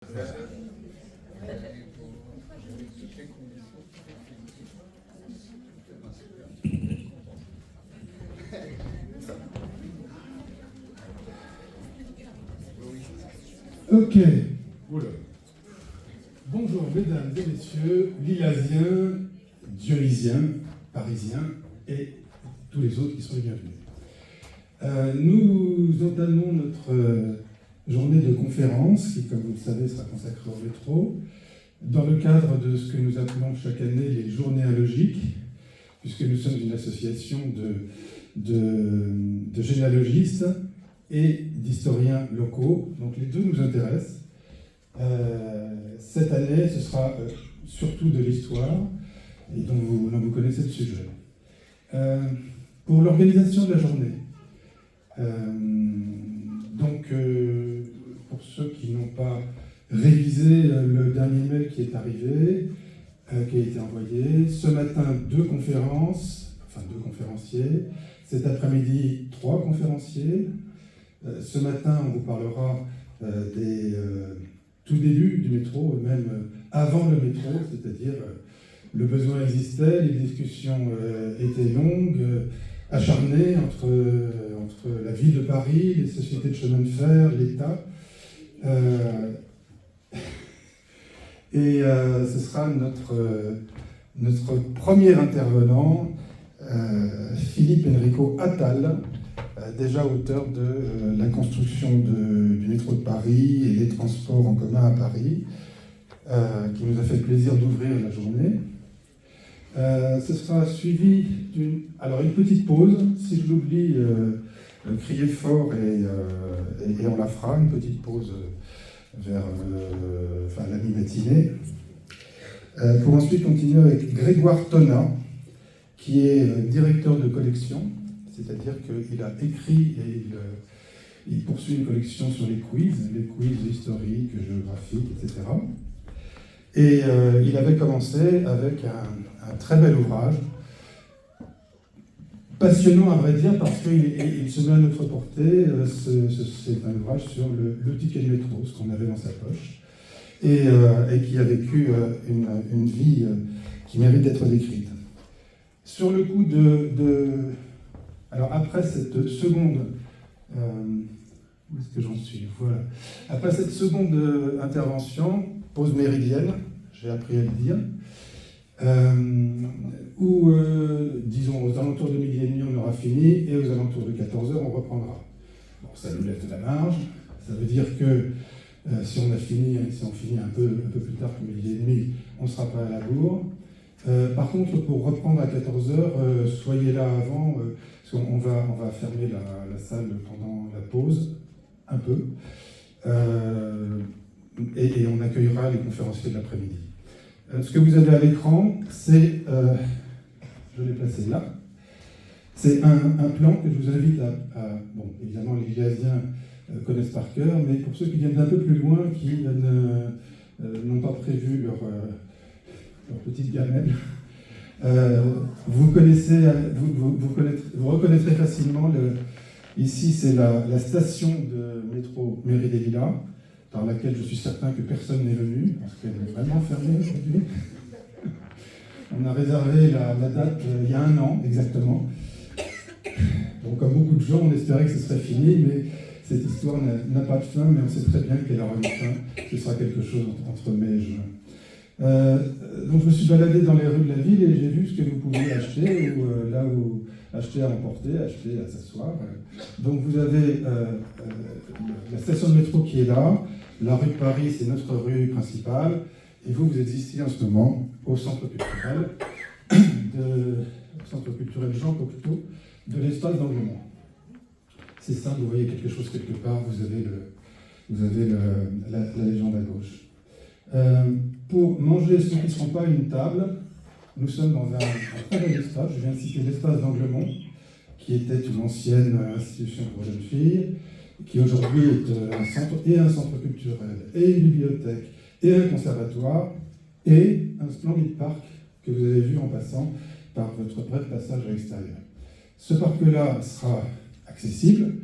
Ok. Oula. Bonjour mesdames et messieurs, lilasiens, dionysiens, parisiens et tous les autres qui sont les bienvenus. Nous entamons notre journée de conférence qui, comme vous le savez, sera consacrée au métro, dans le cadre de ce que nous appelons chaque année les journées logiques, puisque nous sommes une association de généalogistes et d'historiens locaux, donc les deux nous intéressent. Cette année, ce sera surtout de l'histoire, et dont vous connaissez le sujet. Pour l'organisation de la journée, pour ceux qui n'ont pas révisé le dernier mail qui est arrivé, qui a été envoyé, ce matin, deux conférenciers, cet après-midi, 3 conférenciers. Ce matin, on vous parlera des tout début du métro, même avant le métro, c'est-à-dire le besoin existait, les discussions étaient longues, acharnées entre la ville de Paris, les sociétés de chemin de fer, l'État. Ce sera notre premier intervenant, Philippe Enrico Attal, déjà auteur de la construction du métro de Paris et des transports en commun à Paris, qui nous a fait le plaisir d'ouvrir la journée. Ce sera suivi d'une petite pause. Si je l'oublie, criez fort et on la fera, une petite pause vers la mi-matinée. Pour ensuite continuer avec Grégoire Tonnat, qui est directeur de collection, c'est-à-dire qu'il a écrit et il poursuit une collection sur les quiz historiques, géographiques, etc. Et il avait commencé avec un très bel ouvrage, passionnant à vrai dire, parce qu'il se met à notre portée. C'est un ouvrage sur le ticket de métro, ce qu'on avait dans sa poche, et qui a vécu une vie qui mérite d'être décrite. Sur le coup alors après cette seconde... où est-ce que j'en suis ? Voilà. Après cette seconde intervention, pause méridienne, j'ai appris à le dire, où, disons, aux alentours de midi et demi, on aura fini, et aux alentours de 14h, on reprendra. Bon, ça nous laisse de la marge. Ça veut dire que si on finit un peu plus tard que midi et demi, on ne sera pas à la bourre. Par contre, pour reprendre à 14h, soyez là avant, parce qu'on va fermer la salle pendant la pause, un peu, et on accueillera les conférenciers de l'après-midi. Ce que vous avez à l'écran, c'est, je l'ai placé là, c'est un plan que je vous invite bon, évidemment les lilasiens connaissent par cœur, mais pour ceux qui viennent d'un peu plus loin, qui n'ont pas prévu leur petite gamelle, vous reconnaîtrez facilement, ici c'est la station de métro Mairie des Lilas, dans laquelle je suis certain que personne n'est venu, parce qu'elle est vraiment fermée aujourd'hui. On a réservé la date il y a 1 an exactement. Donc comme beaucoup de gens, on espérait que ce serait fini, mais cette histoire n'a pas de fin, mais on sait très bien qu'elle aura une fin. Ce sera quelque chose entre mai et juin. Donc je me suis baladé dans les rues de la ville et j'ai vu ce que vous pouviez acheter, ou là où acheter à emporter, acheter à s'asseoir. Donc vous avez la station de métro qui est là, la rue de Paris c'est notre rue principale, et vous êtes ici en ce moment au centre culturel Jean Cocteau de l'espace d'Anglemont. C'est ça, vous voyez quelque chose quelque part, vous avez la légende à gauche. Pour manger ceux qui ne seront pas à une table, nous sommes dans un très bel espace. Je viens de citer l'espace d'Anglemont, qui était une ancienne institution pour jeunes filles, qui aujourd'hui est un centre culturel, et une bibliothèque, et un conservatoire, et un splendide parc que vous avez vu en passant par votre bref passage à l'extérieur. Ce parc-là sera accessible.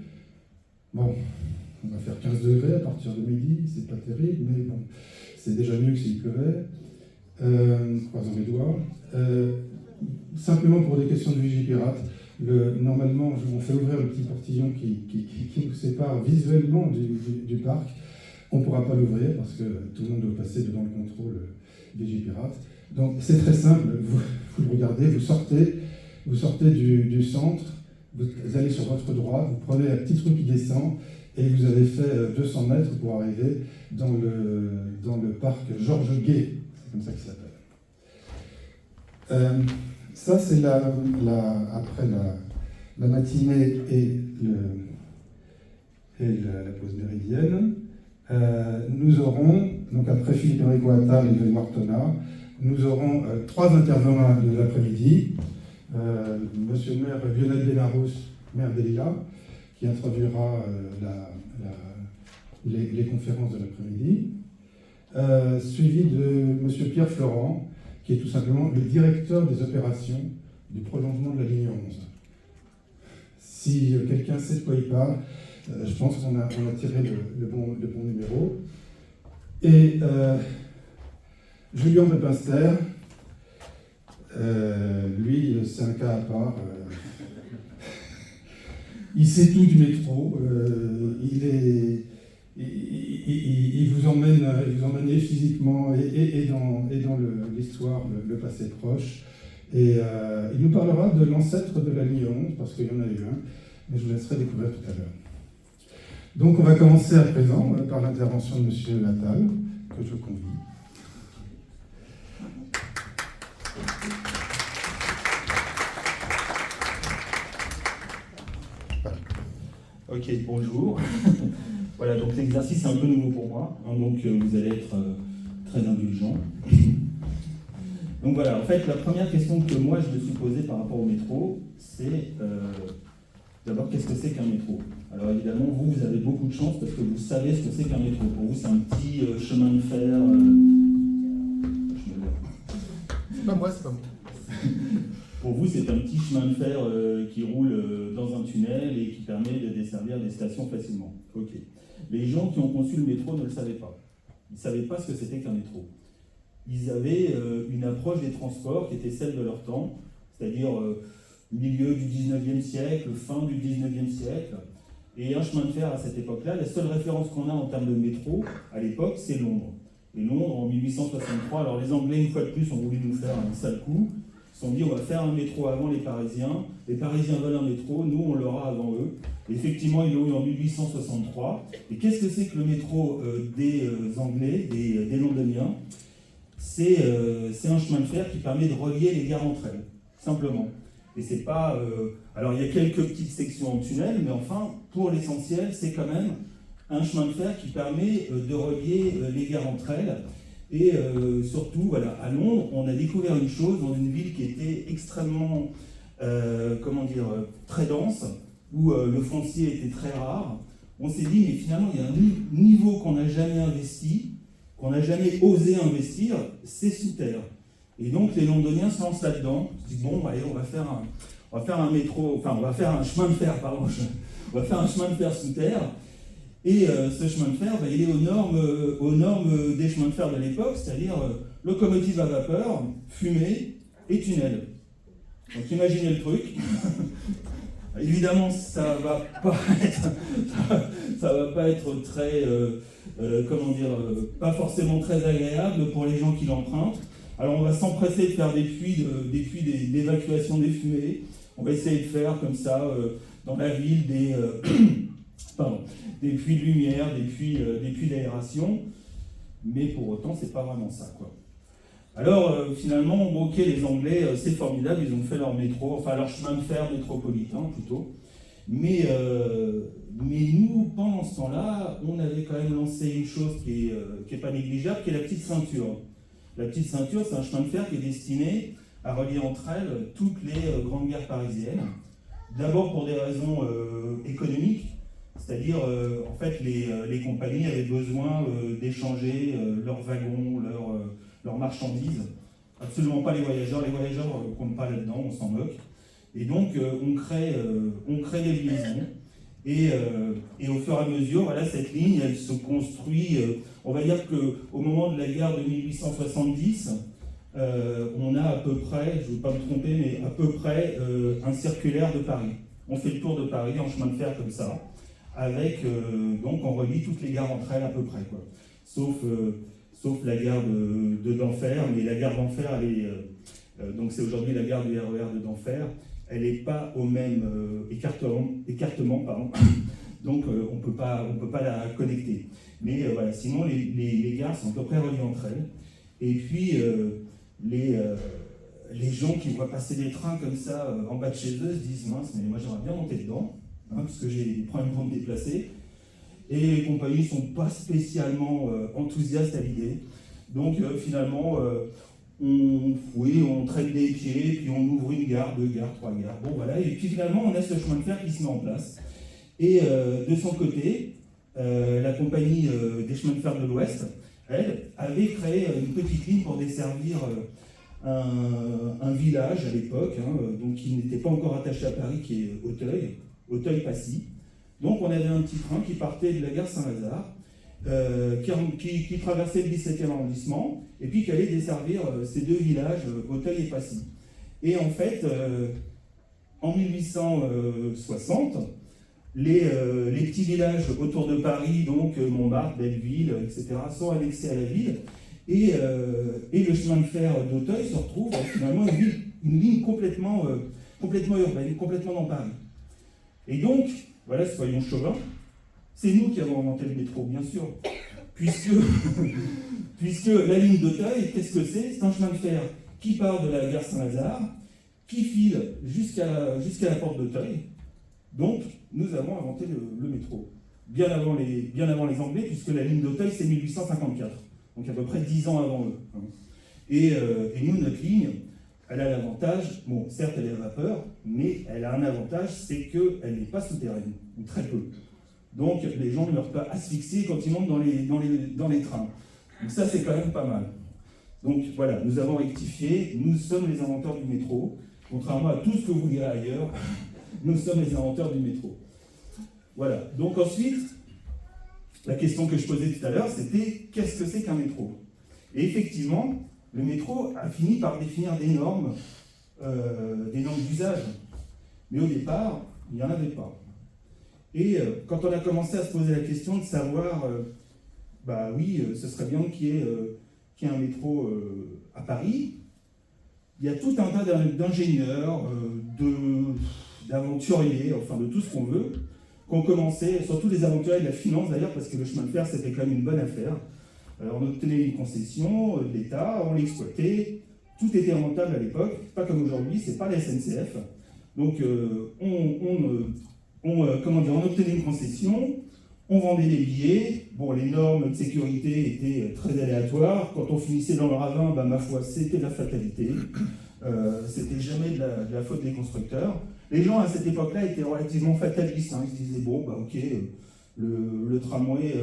Bon, On va faire 15 degrés à partir de midi, c'est pas terrible, mais bon, c'est déjà mieux que s'il pleuvait. Croisons les doigts. Simplement pour des questions de Vigipirate, normalement, on fait ouvrir le petit portillon qui nous sépare visuellement du parc. On ne pourra pas l'ouvrir parce que tout le monde doit passer devant le contrôle Vigipirate. Donc c'est très simple, vous le regardez, vous sortez du centre, vous allez sur votre droite, vous prenez un petit truc qui descend et vous avez fait 200 mètres pour arriver dans le parc Georges Guet, c'est comme ça qu'il s'appelle. Ça c'est après la matinée et la pause méridienne. Nous aurons, donc après Philippe Enrico Attal et Grégoire Tonnat, nous aurons 3 intervenants de l'après-midi. Monsieur le maire Lionel Benarous, maire d'Elila, qui introduira les conférences de l'après-midi, suivi de monsieur Pierre Florent, qui est tout simplement le directeur des opérations du prolongement de la ligne 11. Si quelqu'un sait de quoi il parle, je pense qu'on a tiré le bon numéro. Et Julien de Pinster, lui, c'est un cas à part. Il sait tout du métro. Il vous emmène physiquement et dans l'histoire, le passé proche. Et il nous parlera de l'ancêtre de la ligne 11, parce qu'il y en a eu un, mais je vous laisserai découvrir tout à l'heure. Donc on va commencer à présent par l'intervention de M. Attal, que je convie. Ok, bonjour. Voilà, donc l'exercice est un peu nouveau pour moi, hein, donc vous allez être très indulgents. Donc voilà, en fait, la première question que moi je me suis posée par rapport au métro, c'est d'abord qu'est-ce que c'est qu'un métro? Alors évidemment, vous avez beaucoup de chance parce que vous savez ce que c'est qu'un métro. Pour vous, c'est un petit chemin de fer. C'est pas moi. Pour vous, c'est un petit chemin de fer qui roule dans un tunnel et qui permet de desservir des stations facilement. Ok. Les gens qui ont conçu le métro ne le savaient pas. Ils ne savaient pas ce que c'était qu'un métro. Ils avaient une approche des transports qui était celle de leur temps, c'est-à-dire milieu du 19e siècle, fin du 19e siècle. Et un chemin de fer à cette époque-là, la seule référence qu'on a en termes de métro, à l'époque, c'est Londres. Et Londres, en 1863, alors les Anglais, une fois de plus, ont voulu nous faire un sale coup. Ils se sont dit, on va faire un métro avant les Parisiens. Les Parisiens veulent un métro, nous, on l'aura avant eux. Et effectivement, ils l'ont eu en 1863. Et qu'est-ce que c'est que le métro des Anglais, des Londoniens? C'est un chemin de fer qui permet de relier les gares entre elles, simplement. Et c'est pas... alors, il y a quelques petites sections en tunnel, mais enfin, pour l'essentiel, c'est quand même un chemin de fer qui permet de relier les gares entre elles. Et surtout, voilà, à Londres, on a découvert une chose dans une ville qui était extrêmement, très dense, où le foncier était très rare. On s'est dit, mais finalement, il y a un niveau qu'on n'a jamais investi, qu'on n'a jamais osé investir, c'est sous terre. Et donc les Londoniens se lancent là-dedans. Ils se disent, bon, allez, on va faire un métro, enfin, on va faire un chemin de fer, pardon, on va faire un chemin de fer sous terre. Et ce chemin de fer, il est aux normes des chemins de fer de l'époque, c'est-à-dire locomotive à vapeur, fumée et tunnel. Donc imaginez le truc. Évidemment, ça va pas être très, pas forcément très agréable pour les gens qui l'empruntent. Alors on va s'empresser de faire des puits d'évacuation des fumées. On va essayer de faire comme ça dans la ville des puits de lumière, des puits d'aération. Mais pour autant, c'est pas vraiment ça, quoi. Alors finalement, ok, les Anglais, c'est formidable, ils ont fait leur métro, enfin leur chemin de fer métropolitain plutôt. Mais nous, pendant ce temps-là, on avait quand même lancé une chose qui est pas négligeable, qui est la petite ceinture. La petite ceinture, c'est un chemin de fer qui est destiné à relier entre elles toutes les grandes gares parisiennes. D'abord pour des raisons économiques, c'est-à-dire en fait les compagnies avaient besoin d'échanger leurs wagons, leurs marchandises. Absolument pas les voyageurs ne comptent pas là-dedans, on s'en moque. Et donc on crée des liaisons. Et au fur et à mesure, voilà, cette ligne, elle se construit. On va dire qu'au moment de la guerre de 1870, on a à peu près, je ne veux pas me tromper, mais à peu près un circulaire de Paris. On fait le tour de Paris en chemin de fer comme ça, avec, donc on relie toutes les gares entre elles à peu près, quoi. Sauf la gare d'Enfer, mais la gare d'Enfer, elle est, donc c'est aujourd'hui la gare du RER de d'Enfer, elle n'est pas au même écartement, pardon. Donc on peut pas la connecter. Mais voilà, sinon les gares sont à peu près reliées entre elles. Et puis les gens qui voient passer des trains comme ça en bas de chez eux se disent mince, mais moi j'aimerais bien monter dedans, hein, parce que j'ai des problèmes pour me déplacer. Et les compagnies ne sont pas spécialement enthousiastes à l'idée. Donc finalement, on traîne des pieds, puis on ouvre une gare, 2 gares, 3 gares. Bon voilà, et puis finalement on a ce chemin de fer qui se met en place. Et de son côté, la compagnie des chemins de fer de l'Ouest, elle, avait créé une petite ligne pour desservir un village à l'époque, hein, donc qui n'était pas encore attaché à Paris, qui est Auteuil-Passy. Donc on avait un petit train qui partait de la gare Saint-Lazare, qui traversait le 17e arrondissement, et puis qui allait desservir ces 2 villages, Auteuil et Passy. Et en fait, en 1860, les petits villages autour de Paris, donc Montmartre, Belleville, etc., sont annexés à la ville, et le chemin de fer d'Auteuil se retrouve finalement une ligne complètement urbaine, complètement dans Paris. Et donc, voilà, soyons chauvins, c'est nous qui avons inventé le métro, bien sûr, puisque la ligne d'Auteuil, qu'est-ce que c'est? C'est un chemin de fer qui part de la gare Saint-Lazare, qui file jusqu'à la porte d'Auteuil. Donc, nous avons inventé le métro, bien avant les Anglais, puisque la ligne d'Auteuil, c'est 1854, donc à peu près 10 ans avant eux. Et nous, notre ligne, elle a l'avantage, bon, certes, elle est à vapeur, mais elle a un avantage, c'est qu'elle n'est pas souterraine, ou très peu. Donc, les gens ne meurent pas asphyxiés quand ils montent dans les trains. Donc ça, c'est quand même pas mal. Donc voilà, nous avons rectifié, nous sommes les inventeurs du métro, contrairement à tout ce que vous direz ailleurs, nous sommes les inventeurs du métro. Voilà, donc ensuite, la question que je posais tout à l'heure, c'était qu'est-ce que c'est qu'un métro? Et effectivement, le métro a fini par définir des normes d'usage. Mais au départ, il n'y en avait pas. Et quand on a commencé à se poser la question de savoir, bah oui, ce serait bien qu'il y ait un métro à Paris, il y a tout un tas d'ingénieurs, d'aventuriers, enfin de tout ce qu'on veut, qui ont commencé, surtout des aventuriers de la finance d'ailleurs, parce que le chemin de fer c'était quand même une bonne affaire. On obtenait une concession de l'État, on l'exploitait, tout était rentable à l'époque, pas comme aujourd'hui, c'est pas la SNCF. Donc on obtenait une concession, on vendait des billets, bon les normes de sécurité étaient très aléatoires, quand on finissait dans le ravin, bah, ma foi c'était de la fatalité, c'était jamais de la faute des constructeurs. Les gens à cette époque-là étaient relativement fatalistes, hein. Ils se disaient bon bah ok, le tramway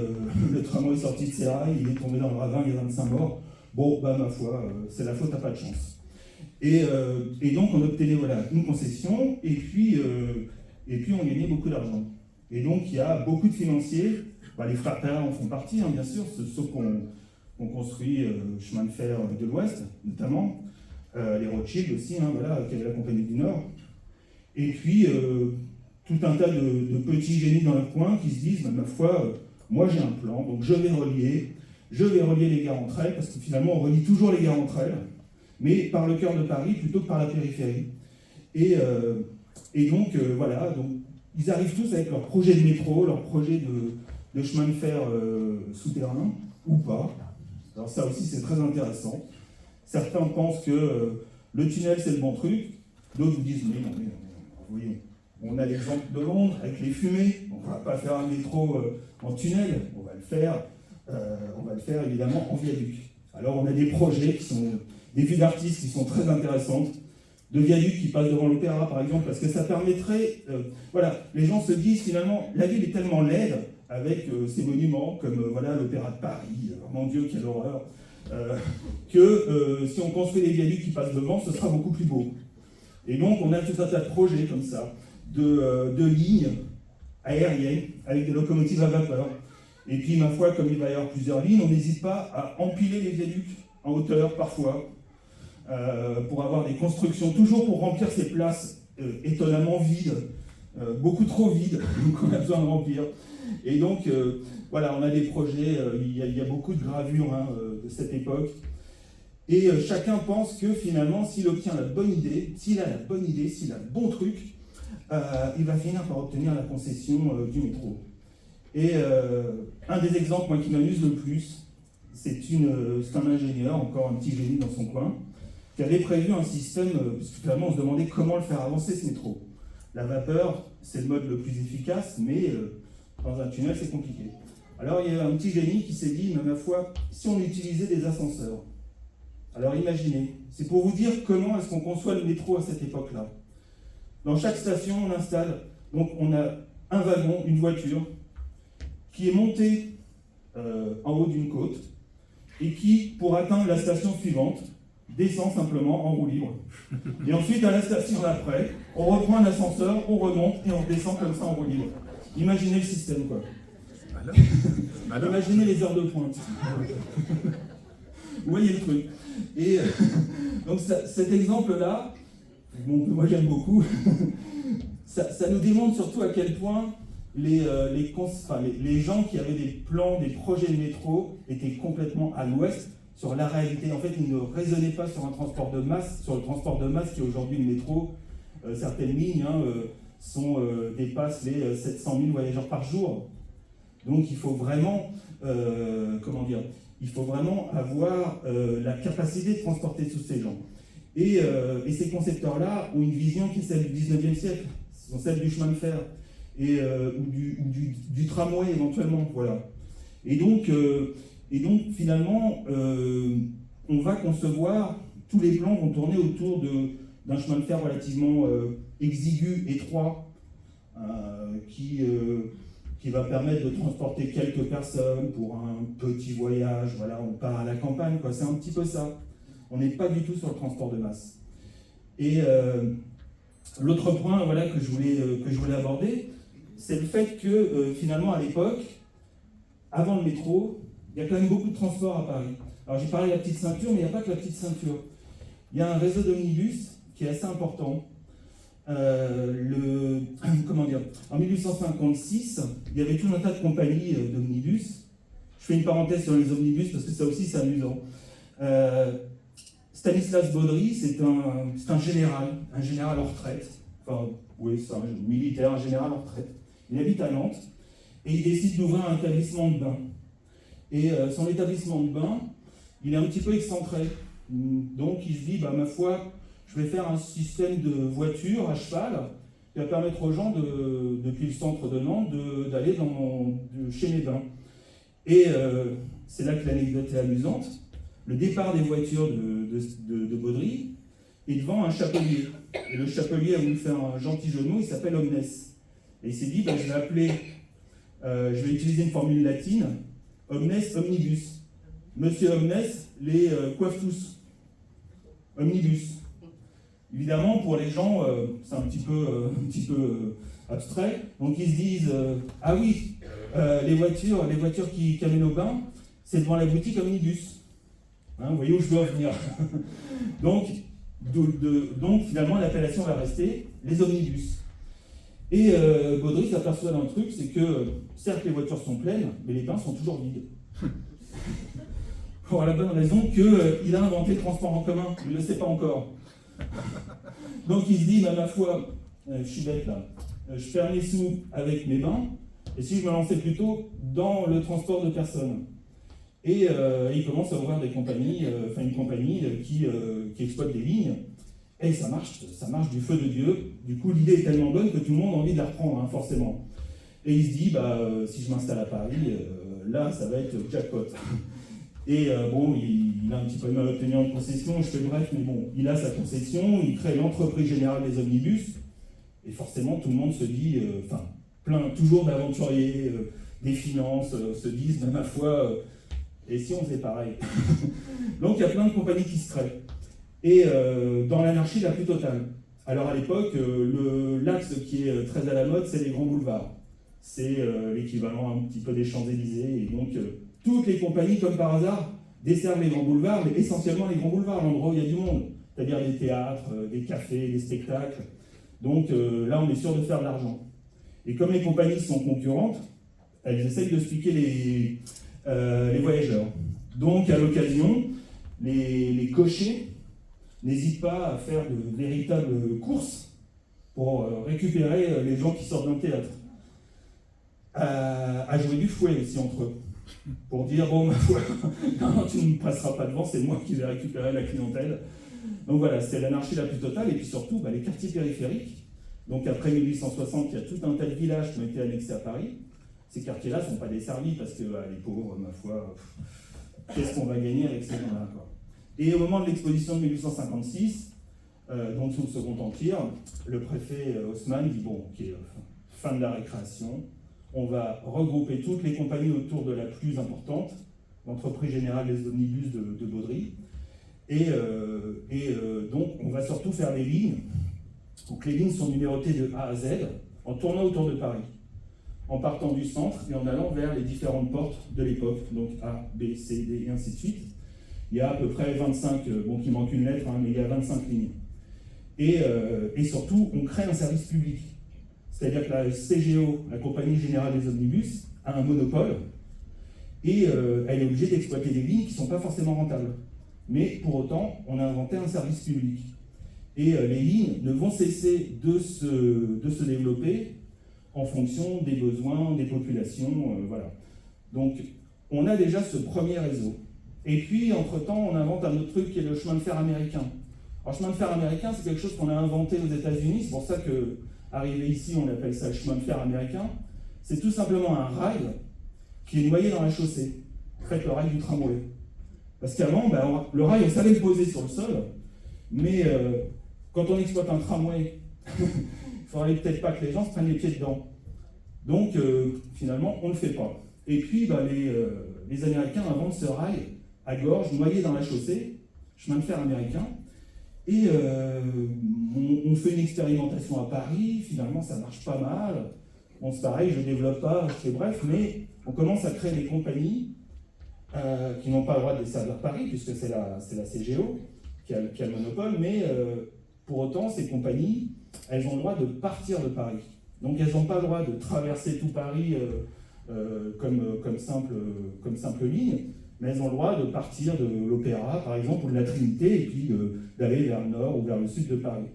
sorti de Sérail, il est tombé dans le ravin, il y a 25 morts, bon bah ma foi, c'est la faute à pas de chance. Et donc on obtenait voilà, une concession, et puis on gagnait beaucoup d'argent. Et donc il y a beaucoup de financiers, bah, les frères Perrin en font partie, hein, bien sûr, ceux qui ont construit le chemin de fer de l'Ouest, notamment, les Rothschild aussi, hein, voilà, qui avait la Compagnie du Nord. Et puis tout un tas de petits génies dans leur coin qui se disent, bah, ma foi, moi j'ai un plan, donc je vais relier les gares entre elles, parce que finalement on relie toujours les gares entre elles, mais par le cœur de Paris plutôt que par la périphérie. Et donc voilà, donc ils arrivent tous avec leur projet de métro, leur projet de chemin de fer souterrain, ou pas. Alors ça aussi c'est très intéressant. Certains pensent que le tunnel c'est le bon truc, d'autres vous disent mais non, voyez, on a l'exemple de Londres avec les fumées, on ne va pas faire un métro en tunnel, on va le faire évidemment en viaduc. Alors on a des projets qui sont des vues d'artistes qui sont très intéressantes, de viaducs qui passent devant l'opéra par exemple, parce que ça permettrait, voilà, les gens se disent finalement, la ville est tellement laide avec ces monuments comme voilà l'opéra de Paris, mon Dieu quelle horreur, que si on construit des viaducs qui passent devant, ce sera beaucoup plus beau. Et donc on a tout un tas de projets comme ça, de lignes aérienne avec des locomotives à vapeur. Et puis, ma foi, comme il va y avoir plusieurs lignes, on n'hésite pas à empiler les viaducs en hauteur parfois, pour avoir des constructions, toujours pour remplir ces places étonnamment vides, beaucoup trop vides, qu'on a besoin de remplir. Et donc, voilà, on a des projets, il y a beaucoup de gravures de cette époque. Et chacun pense que finalement, s'il obtient la bonne idée, s'il a le bon truc, il va finir par obtenir la concession du métro. Et un des exemples moi, qui m'amuse le plus, c'est un ingénieur, encore un petit génie dans son coin, qui avait prévu un système, parce que finalement on se demandait comment le faire avancer ce métro. La vapeur, c'est le mode le plus efficace, mais dans un tunnel c'est compliqué. Alors il y a un petit génie qui s'est dit, mais ma foi, si on utilisait des ascenseurs. Alors imaginez, c'est pour vous dire comment est-ce qu'on conçoit le métro à cette époque-là. Dans chaque station, on installe, donc on a un wagon, une voiture, qui est montée en haut d'une côte, et qui, pour atteindre la station suivante, descend simplement en roue libre. Et ensuite, à la station d'après, on reprend un ascenseur, on remonte, et on descend comme ça en roue libre. Imaginez le système, quoi. Imaginez les heures de pointe. Vous voyez le truc. Et donc cet exemple-là, bon, moi j'aime beaucoup, ça nous démontre surtout à quel point les gens qui avaient des plans, des projets de métro étaient complètement à l'ouest sur la réalité. En fait, ils ne raisonnaient pas sur un transport de masse, sur le transport de masse qui est aujourd'hui le métro. Certaines lignes dépassent les 700 000 voyageurs par jour. Donc il faut vraiment, il faut vraiment avoir la capacité de transporter tous ces gens. Et ces concepteurs-là ont une vision qui est celle du 19e siècle, celle du chemin de fer, ou du tramway éventuellement. Voilà. Et donc finalement, on va concevoir, tous les plans vont tourner autour d'un chemin de fer relativement exigu, étroit, qui va permettre de transporter quelques personnes pour un petit voyage. Voilà, on part à la campagne, quoi. C'est un petit peu ça. On n'est pas du tout sur le transport de masse. Et l'autre point, voilà, que je voulais aborder, c'est le fait que finalement à l'époque, avant le métro, il y a quand même beaucoup de transports à Paris. Alors j'ai parlé de la petite ceinture, mais il n'y a pas que la petite ceinture. Il y a un réseau d'omnibus qui est assez important. En 1856, il y avait tout un tas de compagnies d'omnibus. Je fais une parenthèse sur les omnibus parce que ça aussi c'est amusant. Stanislas Baudry, c'est un général en retraite. Enfin, oui, c'est un militaire, un général en retraite. Il habite à Nantes et il décide d'ouvrir un établissement de bain. Et son établissement de bain, il est un petit peu excentré. Donc il se dit, bah, ma foi, je vais faire un système de voitures à cheval qui va permettre aux gens, depuis le centre de Nantes, d'aller chez mes bains. Et c'est là que l'anecdote est amusante. Le départ des voitures de Baudry est devant un chapelier. Et le chapelier a voulu faire un gentil jeu de mots, il s'appelle Omnes. Et il s'est dit, bah, je vais utiliser une formule latine, Omnes omnibus. Monsieur Omnes les coiffe tous. Omnibus. Évidemment, pour les gens, c'est un petit peu abstrait. Donc ils se disent, ah oui, les voitures qui amènent au bain, c'est devant la boutique Omnibus. Hein, vous voyez où je veux en venir. donc finalement, l'appellation va rester les omnibus. Et Baudry s'aperçoit d'un truc, c'est que certes les voitures sont pleines, mais les bains sont toujours vides. Pour la bonne raison qu'il a inventé le transport en commun, il ne le sait pas encore. Donc il se dit, ma foi, je suis bête là, je perds mes sous avec mes bains, et si je me lançais plutôt dans le transport de personnes. Et il commence à ouvrir une compagnie qui exploite des lignes, et ça marche du feu de Dieu. Du coup, l'idée est tellement bonne que tout le monde a envie de la reprendre, hein, forcément. Et il se dit, si je m'installe à Paris, là, ça va être jackpot. Et il a un petit peu mal obtenu en concession, je fais bref, mais bon, il a sa concession, il crée l'entreprise générale des omnibus, et forcément, tout le monde se dit, plein toujours d'aventuriers, des finances, se disent, ma foi, et si on faisait pareil. Donc il y a plein de compagnies qui se créent. Et dans l'anarchie la plus totale. Alors à l'époque, l'axe qui est très à la mode, c'est les grands boulevards. c'est l'équivalent un petit peu des Champs-Élysées. Et donc, toutes les compagnies, comme par hasard, desservent les grands boulevards, mais essentiellement les grands boulevards, l'endroit où il y a du monde, c'est-à-dire des théâtres, des cafés, des spectacles. Donc là, on est sûr de faire de l'argent. Et comme les compagnies sont concurrentes, elles essayent de piquer les voyageurs. Donc, à l'occasion, les cochers n'hésitent pas à faire de véritables courses pour récupérer les gens qui sortent d'un théâtre. À jouer du fouet aussi entre eux. Pour dire, bon, ma foi, non, tu ne me passeras pas devant, c'est moi qui vais récupérer la clientèle. Donc voilà, c'est l'anarchie la plus totale. Et puis surtout, les quartiers périphériques. Donc après 1860, il y a tout un tas de villages qui ont été annexés à Paris. Ces quartiers-là ne sont pas desservis parce que les pauvres, ma foi, qu'est-ce qu'on va gagner avec ces gens-là, quoi. Et au moment de l'exposition de 1856, donc sous le Second Empire, le préfet Haussmann dit, bon, ok, fin de la récréation, on va regrouper toutes les compagnies autour de la plus importante, l'entreprise générale des omnibus de Baudry, et donc on va surtout faire des lignes. Donc les lignes sont numérotées de A à Z, en tournant autour de Paris, en partant du centre et en allant vers les différentes portes de l'époque, donc A, B, C, D, et ainsi de suite. Il y a à peu près 25, bon, qu'il manque une lettre, mais il y a 25 lignes. Et surtout, on crée un service public. C'est-à-dire que la CGO, la Compagnie Générale des Omnibus, a un monopole, et elle est obligée d'exploiter des lignes qui ne sont pas forcément rentables. Mais pour autant, on a inventé un service public. Et les lignes ne vont cesser de se développer en fonction des besoins, des populations, voilà. Donc, on a déjà ce premier réseau. Et puis, entre-temps, on invente un autre truc qui est le chemin de fer américain. Alors, chemin de fer américain, c'est quelque chose qu'on a inventé aux États-Unis. C'est pour ça que, arrivé ici, on appelle ça le chemin de fer américain. C'est tout simplement un rail qui est noyé dans la chaussée. En fait, le rail du tramway. Parce qu'avant, le rail, on savait le poser sur le sol, mais quand on exploite un tramway, il ne faudrait peut-être pas que les gens se prennent les pieds dedans. Donc, finalement, on ne le fait pas. Et puis, les Américains inventent ce rail à gorge, noyé dans la chaussée, chemin de fer américain. Et on fait une expérimentation à Paris, finalement ça marche pas mal. Bon, c'est pareil, je ne développe pas, je fais bref, mais on commence à créer des compagnies qui n'ont pas le droit de desservir Paris, puisque c'est la CGO qui a le monopole, mais pour autant, ces compagnies, elles ont le droit de partir de Paris. Donc elles n'ont pas le droit de traverser tout Paris comme simple ligne, mais elles ont le droit de partir de l'Opéra, par exemple, ou de la Trinité, et puis d'aller vers le nord ou vers le sud de Paris.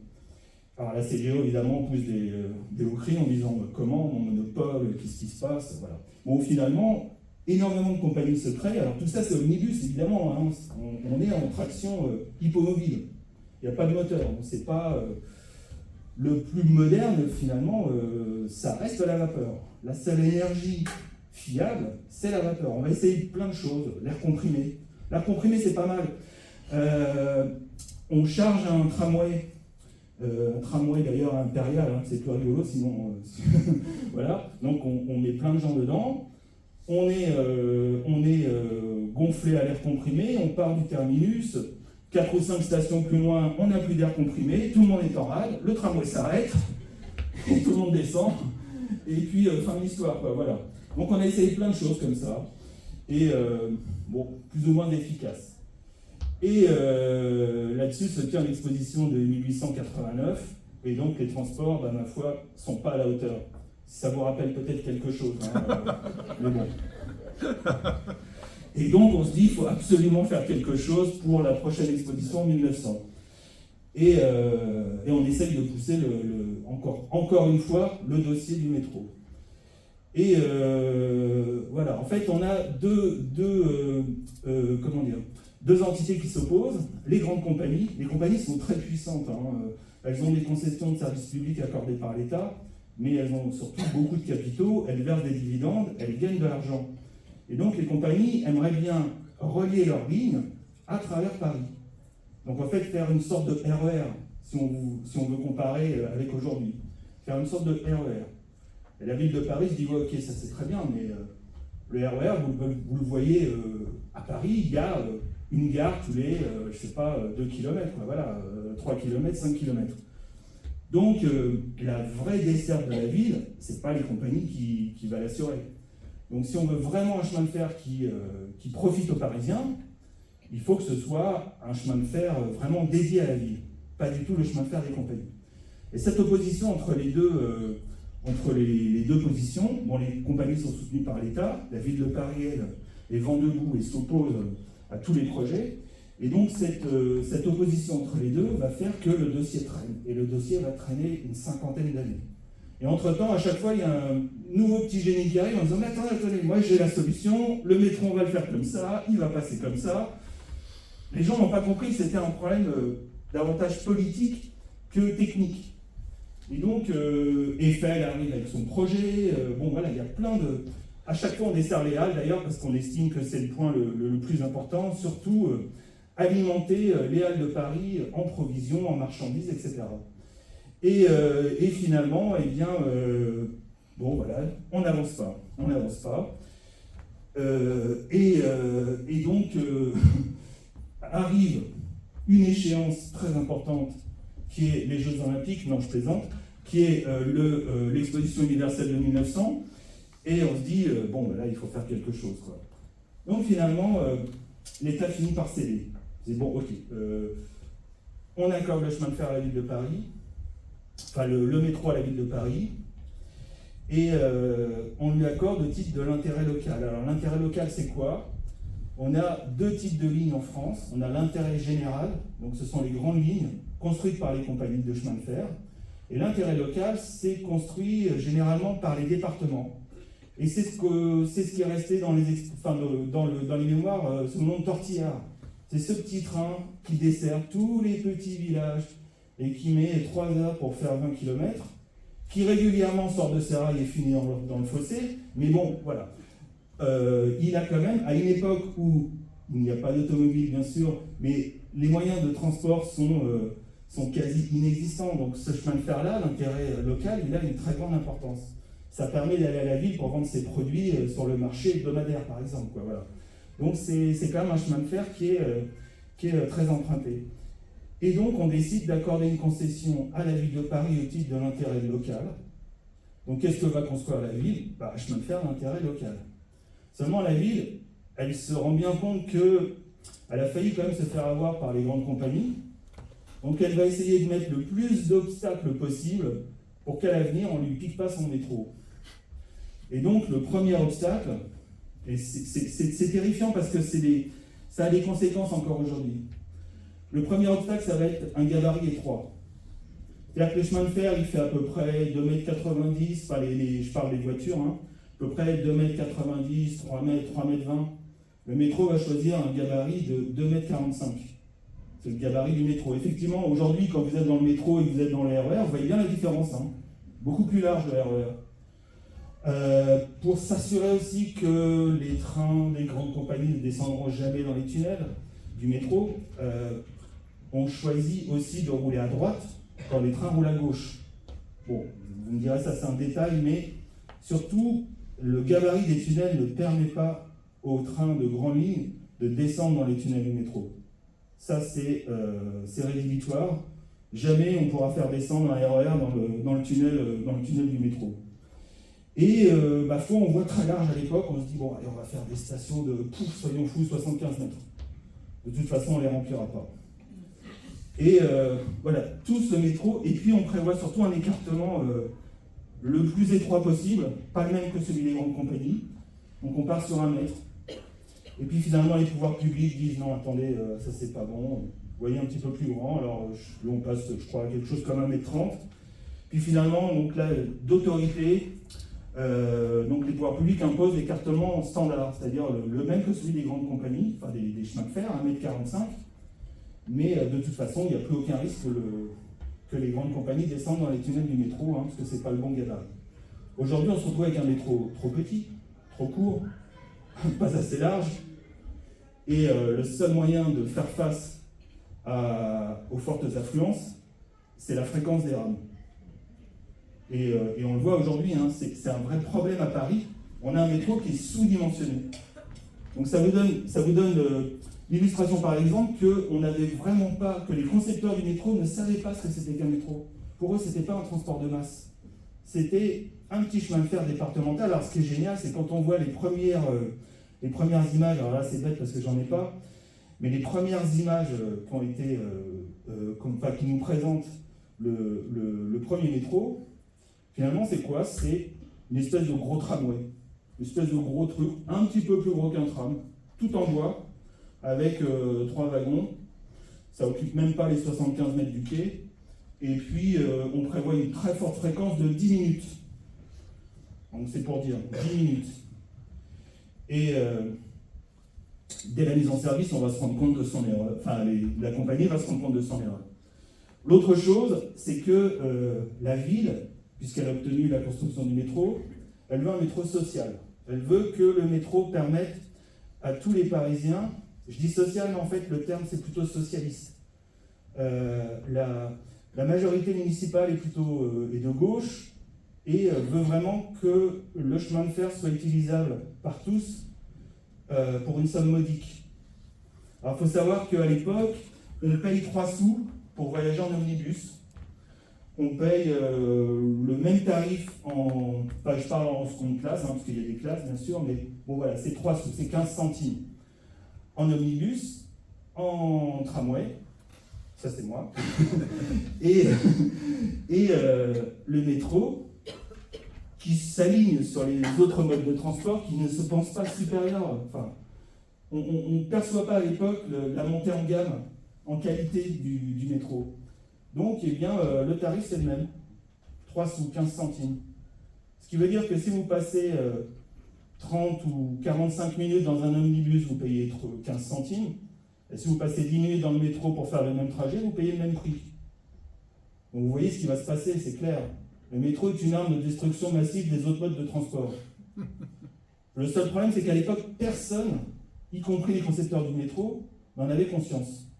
Alors la CGO, évidemment, pousse des hauts cris en disant « Comment, mon monopole, qu'est-ce qui se passe ?» Voilà. Bon, finalement, énormément de compagnies se créent. Alors tout ça, c'est omnibus, évidemment. Hein. On est en traction hippomobile. Il n'y a pas de moteur. Donc c'est pas le plus moderne, finalement, ça reste la vapeur. La seule énergie fiable, c'est la vapeur. On va essayer plein de choses. L'air comprimé. L'air comprimé, c'est pas mal. On charge un tramway d'ailleurs impérial, hein, c'est plus rigolo, sinon... voilà. Donc on met plein de gens dedans. On est gonflé à l'air comprimé. On part du terminus. 4 ou 5 stations plus loin, on n'a plus d'air comprimé. Tout le monde est en rade. Le tramway s'arrête. Et tout le monde descend. Et puis, fin de l'histoire, quoi, voilà. Donc on a essayé plein de choses comme ça, et plus ou moins efficaces. Et là-dessus se tient l'exposition de 1889, et donc les transports, ma foi, ne sont pas à la hauteur. Ça vous rappelle peut-être quelque chose, hein, mais bon. Et donc on se dit, il faut absolument faire quelque chose pour la prochaine exposition 1900. Et on essaye de pousser encore une fois le dossier du métro. Et voilà, en fait, on a deux entités qui s'opposent. Les grandes compagnies. Les compagnies sont très puissantes. Hein. Elles ont des concessions de services publics accordées par l'État, mais elles ont surtout beaucoup de capitaux, elles versent des dividendes, elles gagnent de l'argent. Et donc, les compagnies aimeraient bien relier leurs lignes à travers Paris. Donc, en fait, faire une sorte de RER, si on veut comparer avec aujourd'hui. Faire une sorte de RER. Et la ville de Paris se dit, ouais, ok, ça c'est très bien, mais le RER, vous le voyez à Paris, il y a une gare tous les, 2 km, voilà, 3 km, 5 km. Donc, la vraie desserte de la ville, ce n'est pas les compagnies qui va l'assurer. Donc, si on veut vraiment un chemin de fer qui profite aux Parisiens, il faut que ce soit un chemin de fer vraiment dédié à la ville, pas du tout le chemin de fer des compagnies. Et cette opposition entre les deux positions, bon, les compagnies sont soutenues par l'État, la ville de Paris, elle, est vent debout et s'oppose à tous les projets. Et donc cette opposition entre les deux va faire que le dossier traîne. Et le dossier va traîner une 50aine d'années. Et entre-temps, à chaque fois, il y a un nouveau petit génie qui arrive en disant « Mais attendez, moi j'ai la solution, le métro on va le faire comme ça, il va passer comme ça ». Les gens n'ont pas compris que c'était un problème davantage politique que technique. Et donc, Eiffel arrive avec son projet, bon voilà, il y a plein de... À chaque fois, on dessert les halles d'ailleurs, parce qu'on estime que c'est le point le plus important, surtout alimenter les halles de Paris en provisions, en marchandises, etc. Et finalement, eh bien, bon voilà, on n'avance pas. Et donc, arrive une échéance très importante qui est les Jeux Olympiques, non je plaisante, qui est l'exposition universelle de 1900, et on se dit, bon, là, il faut faire quelque chose, quoi. Donc finalement, l'État finit par céder. C'est bon, ok, on accorde le chemin de fer à la ville de Paris, enfin le métro à la ville de Paris, et on lui accorde le titre de l'intérêt local. Alors l'intérêt local, c'est quoi ? On a deux types de lignes en France. On a l'intérêt général, donc ce sont les grandes lignes construites par les compagnies de chemin de fer. Et l'intérêt local, c'est construit généralement par les départements. Et c'est ce qui est resté dans les mémoires sous le nom de tortillard. C'est ce petit train qui dessert tous les petits villages et qui met 3 heures pour faire 20 km, qui régulièrement sort de Sérail et finit dans le fossé. Mais bon, voilà. Il a quand même, à une époque où il n'y a pas d'automobile bien sûr, mais les moyens de transport sont quasi inexistants. Donc ce chemin de fer-là, l'intérêt local, il a une très grande importance. Ça permet d'aller à la ville pour vendre ses produits sur le marché hebdomadaire, par exemple, quoi, voilà. Donc c'est quand même un chemin de fer qui est très emprunté. Et donc on décide d'accorder une concession à la ville de Paris au titre de l'intérêt local. Donc qu'est-ce que va construire la ville ? Un chemin de fer d'intérêt local. Seulement la ville, elle se rend bien compte qu'elle a failli quand même se faire avoir par les grandes compagnies. Donc elle va essayer de mettre le plus d'obstacles possible pour qu'à l'avenir, on ne lui pique pas son métro. Et donc le premier obstacle, et c'est terrifiant parce que ça a des conséquences encore aujourd'hui. Le premier obstacle, ça va être un gabarit étroit. C'est-à-dire que le chemin de fer, il fait à peu près 2,90 m, enfin je parle des voitures, hein, à peu près 2,90 m, 3 m, 3,20 m. Le métro va choisir un gabarit de 2,45 m. C'est le gabarit du métro. Effectivement, aujourd'hui, quand vous êtes dans le métro et que vous êtes dans le RER, vous voyez bien la différence. Hein. Beaucoup plus large le RER. Pour s'assurer aussi que les trains des grandes compagnies ne descendront jamais dans les tunnels du métro, on choisit aussi de rouler à droite quand les trains roulent à gauche. Bon, vous me direz ça c'est un détail, mais surtout, le gabarit des tunnels ne permet pas aux trains de grande ligne de descendre dans les tunnels du métro. Ça, c'est rédhibitoire. Jamais on pourra faire descendre un RER dans le tunnel du métro. Et fois, on voit très large à l'époque, on se dit, bon, allez, on va faire des stations de, soyons fous, 75 mètres. De toute façon, on ne les remplira pas. Et voilà, tout ce métro, et puis on prévoit surtout un écartement le plus étroit possible, pas le même que celui des grandes compagnies. Donc on part sur 1 mètre. Et puis finalement, les pouvoirs publics disent non, attendez, ça c'est pas bon. Vous voyez un petit peu plus grand. Alors là, on passe, je crois, à quelque chose comme 1,30 m. Puis finalement, donc là, d'autorité, donc les pouvoirs publics imposent l'écartement standard, c'est-à-dire le même que celui des grandes compagnies, enfin des chemins de fer, 1,45 m. Mais de toute façon, il n'y a plus aucun risque que les grandes compagnies descendent dans les tunnels du métro, hein, parce que c'est pas le bon gabarit. Aujourd'hui, on se retrouve avec un métro trop petit, trop court, pas assez large, et le seul moyen de faire face aux fortes affluences, c'est la fréquence des rames. Et on le voit aujourd'hui, hein, c'est un vrai problème à Paris. On a un métro qui est sous-dimensionné. Donc ça vous donne l'illustration par exemple que les concepteurs du métro ne savaient pas ce que c'était qu'un métro. Pour eux, ce n'était pas un transport de masse. C'était un petit chemin de fer départemental. Alors, ce qui est génial, c'est quand on voit les premières images, alors là, c'est bête parce que j'en ai pas, mais les premières images qui ont été, qui nous présentent le premier métro, finalement, c'est quoi? C'est une espèce de gros tramway, une espèce de gros truc, un petit peu plus gros qu'un tram, tout en bois, avec 3 wagons. Ça occupe même pas les 75 mètres du quai. Et puis, on prévoit une très forte fréquence de 10 minutes. Donc, c'est pour dire 10 minutes. Et dès la mise en service, on va se rendre compte de son erreur. Enfin, la compagnie va se rendre compte de son erreur. L'autre chose, c'est que la ville, puisqu'elle a obtenu la construction du métro, elle veut un métro social. Elle veut que le métro permette à tous les Parisiens, je dis social, mais en fait le terme c'est plutôt socialiste. La majorité municipale est de gauche et veut vraiment que le chemin de fer soit utilisable par tous pour une somme modique. Alors il faut savoir qu'à l'époque, on paye 3 sous pour voyager en omnibus. On paye le même tarif je parle en seconde classe, parce qu'il y a des classes bien sûr, mais bon voilà, c'est 3 sous, c'est 15 centimes. En omnibus, en tramway, ça c'est moi, et le métro, qui s'aligne sur les autres modes de transport, qui ne se pensent pas supérieurs. Enfin, on ne perçoit pas à l'époque la montée en gamme, en qualité du métro. Donc, eh bien, le tarif, c'est le même. 3 sous, 15 centimes. Ce qui veut dire que si vous passez 30 ou 45 minutes dans un omnibus, vous payez 15 centimes. Et si vous passez 10 minutes dans le métro pour faire le même trajet, vous payez le même prix. Donc, vous voyez ce qui va se passer, c'est clair. Le métro est une arme de destruction massive des autres modes de transport. Le seul problème, c'est qu'à l'époque, personne, y compris les concepteurs du métro, n'en avait conscience.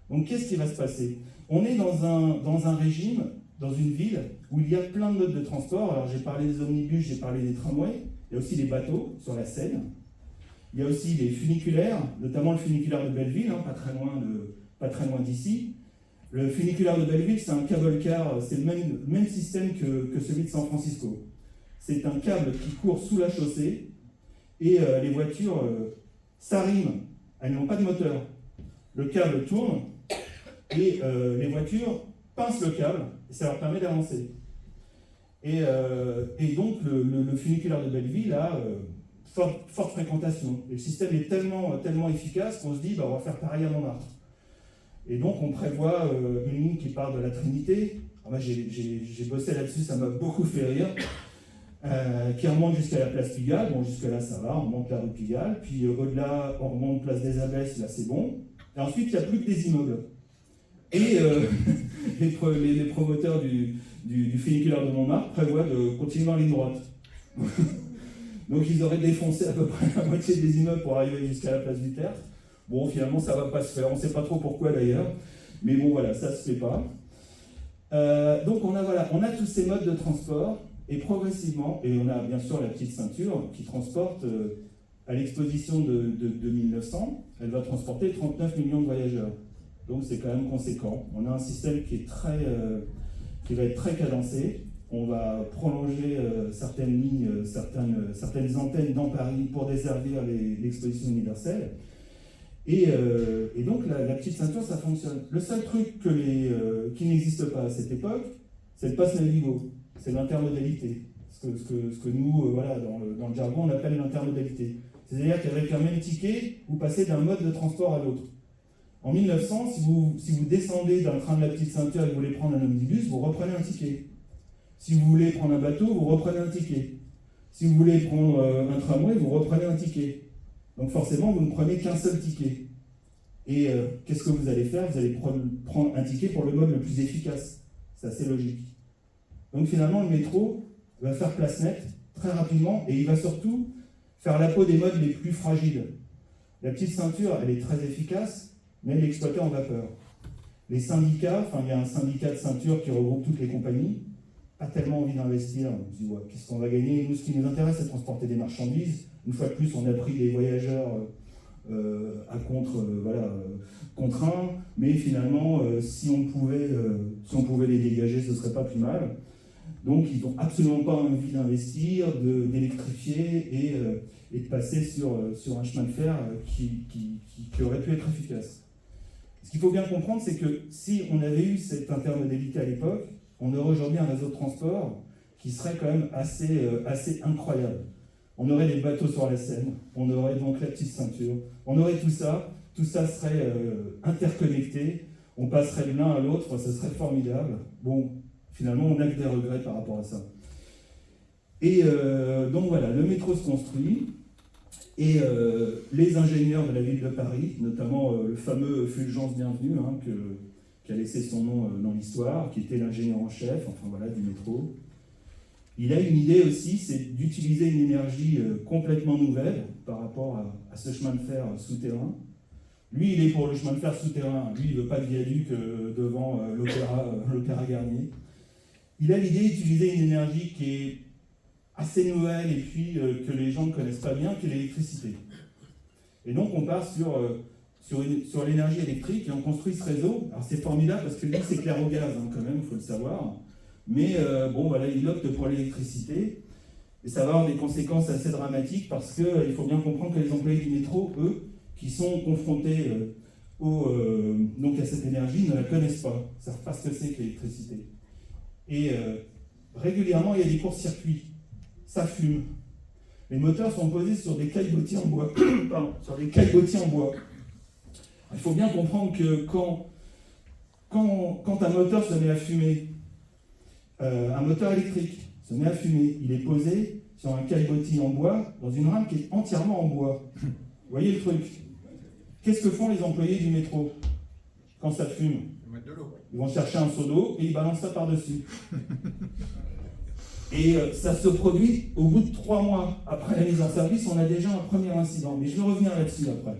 Donc, qu'est-ce qui va se passer? On est dans un régime, dans une ville, où il y a plein de modes de transport. Alors, j'ai parlé des omnibus, j'ai parlé des tramways. Il y a aussi les bateaux sur la Seine. Il y a aussi les funiculaires, notamment le funiculaire de Belleville, pas très loin d'ici. Le funiculaire de Belleville, c'est un cable car, c'est le même système que celui de San Francisco. C'est un câble qui court sous la chaussée et les voitures s'arriment. Elles n'ont pas de moteur. Le câble tourne et les voitures pincent le câble et ça leur permet d'avancer. Et donc le funiculaire de Belleville a forte fréquentation. Et le système est tellement efficace qu'on se dit on va faire pareil à Montmartre. Et donc on prévoit une ligne qui part de la Trinité. Alors moi j'ai bossé là-dessus, ça m'a beaucoup fait rire. Qui remonte jusqu'à la place Pigalle. Bon, jusque-là ça va, on remonte la rue Pigalle. Puis au-delà, on remonte place des Abbesses, là c'est bon. Et ensuite, il n'y a plus que des immeubles. Et les promoteurs du funiculaire de Montmartre prévoient de continuer en ligne droite. Donc ils auraient défoncé à peu près la moitié des immeubles pour arriver jusqu'à la place du Tertre. Bon, finalement, ça ne va pas se faire. On ne sait pas trop pourquoi d'ailleurs. Mais bon, voilà, ça ne se fait pas. Donc on a tous ces modes de transport. Et progressivement, et on a bien sûr la petite ceinture qui transporte, à l'exposition de 1900, elle va transporter 39 millions de voyageurs. Donc c'est quand même conséquent. On a un système qui va être très cadencé. On va prolonger certaines lignes, certaines antennes dans Paris pour desservir l'exposition universelle. Et donc la petite ceinture, ça fonctionne. Le seul truc qui n'existe pas à cette époque, c'est le pass Navigo. C'est l'intermodalité, ce que nous, dans le jargon, on appelle l'intermodalité. C'est-à-dire qu'avec un même ticket, vous passez d'un mode de transport à l'autre. En 1900, si vous descendez d'un train de la petite ceinture et que vous voulez prendre un omnibus, vous reprenez un ticket. Si vous voulez prendre un bateau, vous reprenez un ticket. Si vous voulez prendre un tramway, vous reprenez un ticket. Donc forcément, vous ne prenez qu'un seul ticket. Et qu'est-ce que vous allez faire? Vous allez prendre un ticket pour le mode le plus efficace. C'est assez logique. Donc finalement, le métro va faire place nette très rapidement et il va surtout faire la peau des modes les plus fragiles. La petite ceinture, elle est très efficace, mais elle est exploitée en vapeur. Les syndicats, il y a un syndicat de ceinture qui regroupe toutes les compagnies, pas tellement envie d'investir. On se dit, qu'est-ce qu'on va gagner? Nous, ce qui nous intéresse, c'est de transporter des marchandises. Une fois de plus, on a pris des voyageurs contraint, mais finalement, si on pouvait les dégager, ce ne serait pas plus mal. Donc, ils n'ont absolument pas envie d'investir, d'électrifier et de passer sur un chemin de fer qui aurait pu être efficace. Ce qu'il faut bien comprendre, c'est que si on avait eu cette intermodalité à l'époque, on aurait aujourd'hui un réseau de transport qui serait quand même assez incroyable. On aurait des bateaux sur la Seine, on aurait donc la petite ceinture, on aurait tout ça serait interconnecté, on passerait de l'un à l'autre, ce serait formidable. Bon, finalement, on n'a que des regrets par rapport à ça. Et donc voilà, le métro se construit, et les ingénieurs de la ville de Paris, notamment le fameux Fulgence Bienvenu, qui a laissé son nom dans l'histoire, qui était l'ingénieur en chef, du métro. Il a une idée aussi, c'est d'utiliser une énergie complètement nouvelle par rapport à ce chemin de fer souterrain. Lui, il est pour le chemin de fer souterrain. Lui, il ne veut pas de viaduc devant l'Opéra Garnier. Il a l'idée d'utiliser une énergie qui est assez nouvelle et puis que les gens ne connaissent pas bien, qui est l'électricité. Et donc, on part sur l'énergie électrique et on construit ce réseau. Alors, c'est formidable parce que lui, c'est clair au gaz, quand même, il faut le savoir. Mais il opte pour l'électricité. Et ça va avoir des conséquences assez dramatiques parce qu'il faut bien comprendre que les employés du métro, eux, qui sont confrontés à cette énergie, ne la connaissent pas. Ils ne savent pas ce que c'est que l'électricité. Et régulièrement, il y a des courts-circuits. Ça fume. Les moteurs sont posés sur des caillebotis en bois. Il faut bien comprendre que quand un moteur se met à fumer, un moteur électrique se met à fumer, il est posé sur un caillebotis en bois, dans une rame qui est entièrement en bois. Vous voyez le truc? Qu'est-ce que font les employés du métro quand ça fume? Ils vont chercher un seau d'eau et ils balancent ça par-dessus. Et ça se produit au bout de 3 mois. Après la mise en service, on a déjà un premier incident. Mais je vais revenir là-dessus après.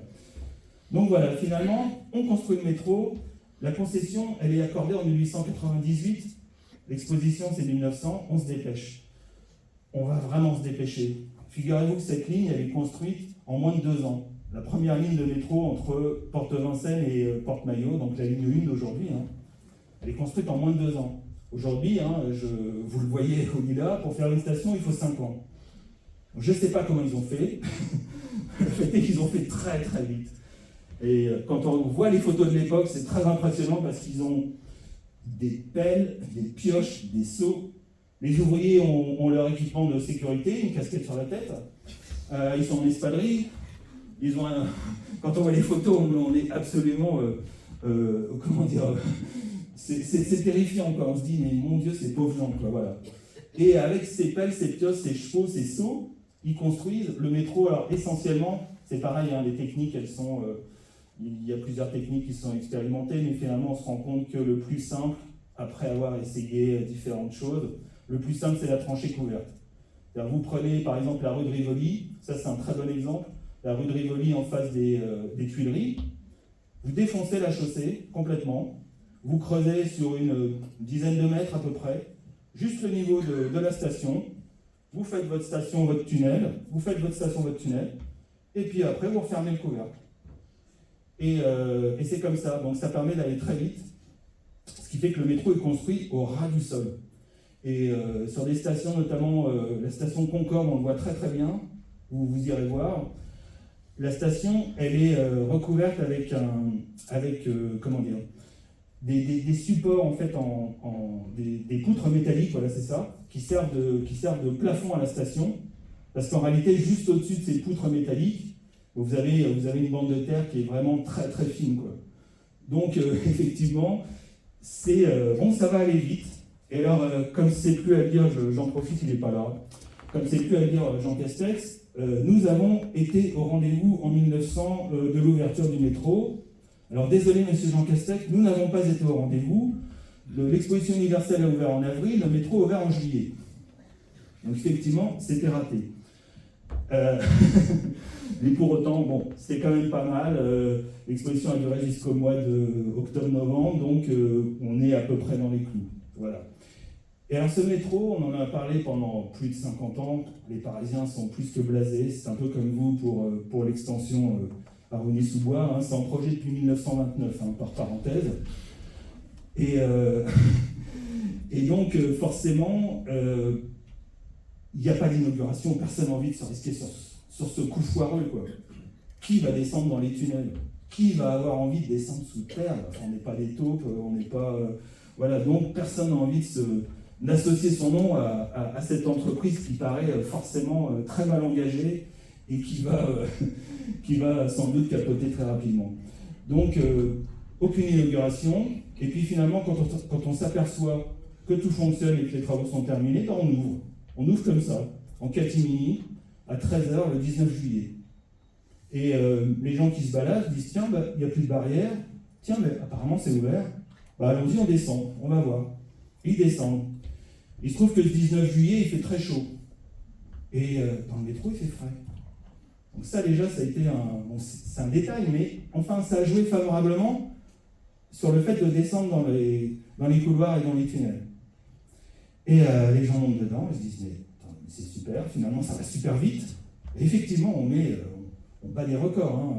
Donc voilà, finalement, on construit le métro. La concession, elle est accordée en 1898. L'exposition, c'est 1900. On se dépêche. On va vraiment se dépêcher. Figurez-vous que cette ligne, elle est construite en moins de 2 ans. La première ligne de métro entre Porte-Vincennes et Porte-Maillot, donc la ligne 1 d'aujourd'hui, elle est construite en moins de 2 ans. Aujourd'hui, vous le voyez au lilas, pour faire une station, il faut 5 ans. Donc, je ne sais pas comment ils ont fait. Le fait est qu'ils ont fait très très vite. Et quand on voit les photos de l'époque, c'est très impressionnant parce qu'ils ont des pelles, des pioches, des seaux. Les ouvriers ont leur équipement de sécurité, une casquette sur la tête. Ils sont en espadrille. Quand on voit les photos, on est absolument... c'est terrifiant, quoi. On se dit, mais mon Dieu, ces pauvres gens, quoi, voilà. Et avec ces pelles, ces pioches, ces chevaux, ces seaux, ils construisent le métro. Alors, essentiellement, c'est pareil, les techniques, elles sont... il y a plusieurs techniques qui sont expérimentées, mais finalement, on se rend compte que le plus simple, après avoir essayé différentes choses, le plus simple, c'est la tranchée couverte. C'est-à-dire, vous prenez, par exemple, la rue de Rivoli, ça, c'est un très bon exemple, la rue de Rivoli en face des Tuileries, vous défoncez la chaussée complètement, vous creusez sur une dizaine de mètres à peu près, juste le niveau de la station, vous faites votre station, votre tunnel, et puis après vous refermez le couvercle. Et c'est comme ça, donc ça permet d'aller très vite, ce qui fait que le métro est construit au ras du sol. Et sur des stations, notamment la station Concorde, on le voit très très bien, vous irez voir. La station, elle est recouverte avec des supports en fait, des poutres métalliques, voilà, c'est ça, qui servent de plafond à la station, parce qu'en réalité, juste au-dessus de ces poutres métalliques, vous avez une bande de terre qui est vraiment très très fine, quoi. Donc effectivement, ça va aller vite. Et alors, comme c'est plus à dire, j'en profite, il n'est pas là. Comme c'est plus à dire Jean Castex, nous avons été au rendez-vous en 1900 de l'ouverture du métro. Alors désolé monsieur Jean Castex, nous n'avons pas été au rendez-vous. L'exposition universelle a ouvert en avril, le métro a ouvert en juillet. Donc effectivement, c'était raté. Mais pour autant, bon, c'était quand même pas mal. L'exposition a duré jusqu'au mois d'octobre-novembre, donc on est à peu près dans les clous. Voilà. Et alors ce métro, on en a parlé pendant plus de 50 ans, les Parisiens sont plus que blasés, c'est un peu comme vous pour l'extension par Aulnay-sous-Bois, hein, c'est en projet depuis 1929, hein, par parenthèse. Et donc, forcément, il n'y a pas d'inauguration, personne n'a envie de se risquer sur ce coup foireux, quoi. Qui va descendre dans les tunnels? Qui va avoir envie de descendre sous terre? Enfin, on n'est pas des taupes, on n'est pas... voilà, donc personne n'a envie d'associer son nom à cette entreprise qui paraît forcément très mal engagée et qui va sans doute capoter très rapidement. Donc, aucune inauguration. Et puis finalement, quand on s'aperçoit que tout fonctionne et que les travaux sont terminés, ben on ouvre. On ouvre comme ça, en catimini, à 13h le 19 juillet. Et les gens qui se baladent disent, tiens, il n'y a plus de barrière, tiens, mais apparemment c'est ouvert, allons-y, on descend, on va voir. Ils descendent. Il se trouve que le 19 juillet, il fait très chaud. Et dans le métro, il fait frais. Donc ça déjà, ça a été c'est un détail, mais enfin, ça a joué favorablement sur le fait de descendre dans les couloirs et dans les tunnels. Et les gens montent dedans, ils se disent, mais c'est super, finalement ça va super vite. Et effectivement, on bat des records, hein,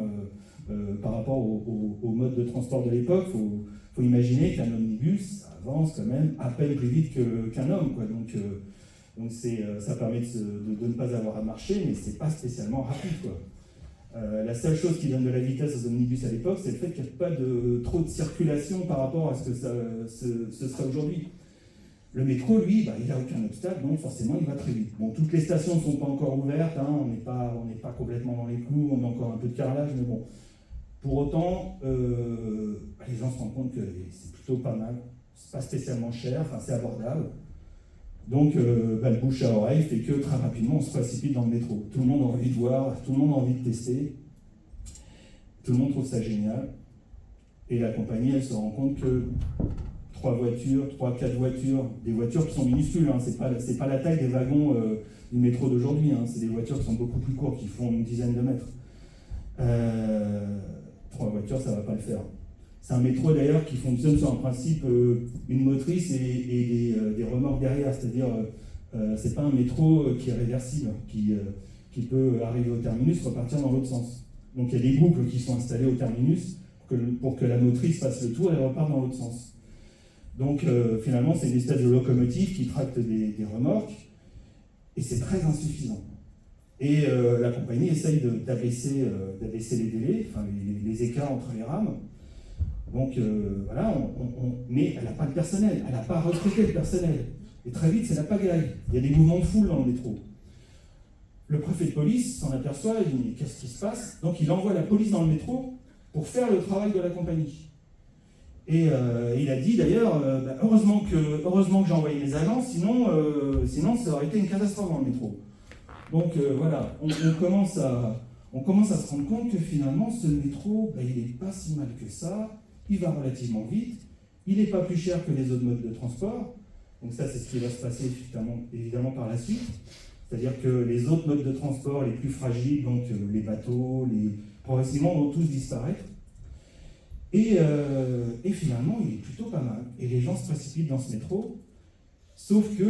par rapport au mode de transport de l'époque. Faut imaginer qu'un omnibus ça avance quand même à peine plus vite qu'un homme, quoi. Donc ça permet de ne pas avoir à marcher, mais c'est pas spécialement rapide, quoi. La seule chose qui donne de la vitesse aux omnibus à l'époque, c'est le fait qu'il n'y a pas trop de circulation par rapport à ce que ce serait aujourd'hui. Le métro, lui, il n'a aucun obstacle, donc forcément il va très vite. Bon, toutes les stations ne sont pas encore ouvertes, hein, on n'est pas complètement dans les clous, on a encore un peu de carrelage, mais bon. Pour autant, les gens se rendent compte que c'est plutôt pas mal, c'est pas spécialement cher, enfin c'est abordable. Donc le bouche à oreille fait que très rapidement on se précipite dans le métro. Tout le monde a envie de voir, tout le monde a envie de tester, tout le monde trouve ça génial. Et la compagnie, elle se rend compte que 3, 4 voitures, des voitures qui sont minuscules, hein, c'est pas la taille des wagons du métro d'aujourd'hui, hein, c'est des voitures qui sont beaucoup plus courtes, qui font une dizaine de mètres. 3 voitures, ça va pas le faire. C'est un métro d'ailleurs qui fonctionne sur un principe, une motrice et des remorques derrière, c'est-à-dire c'est pas un métro qui est réversible, qui peut arriver au terminus, repartir dans l'autre sens. Donc il y a des boucles qui sont installées au terminus pour que la motrice fasse le tour et reparte dans l'autre sens. Donc finalement c'est une espèce de locomotive qui tracte des remorques et c'est très insuffisant. Et la compagnie essaye d'abaisser les délais, enfin les écarts entre les rames. Donc voilà, mais elle n'a pas de personnel, elle n'a pas recruté le personnel. Et très vite, c'est la pagaille. Il y a des mouvements de foule dans le métro. Le préfet de police s'en aperçoit, il dit mais qu'est-ce qui se passe? Donc il envoie la police dans le métro pour faire le travail de la compagnie. Et il a dit d'ailleurs, heureusement que j'ai envoyé les agents, sinon ça aurait été une catastrophe dans le métro. Donc voilà, on commence à se rendre compte que finalement ce métro, il n'est pas si mal que ça. Il va relativement vite, il n'est pas plus cher que les autres modes de transport, donc ça c'est ce qui va se passer évidemment par la suite, c'est-à-dire que les autres modes de transport les plus fragiles, donc les bateaux, progressivement vont tous disparaître, et finalement il est plutôt pas mal, et les gens se précipitent dans ce métro, sauf que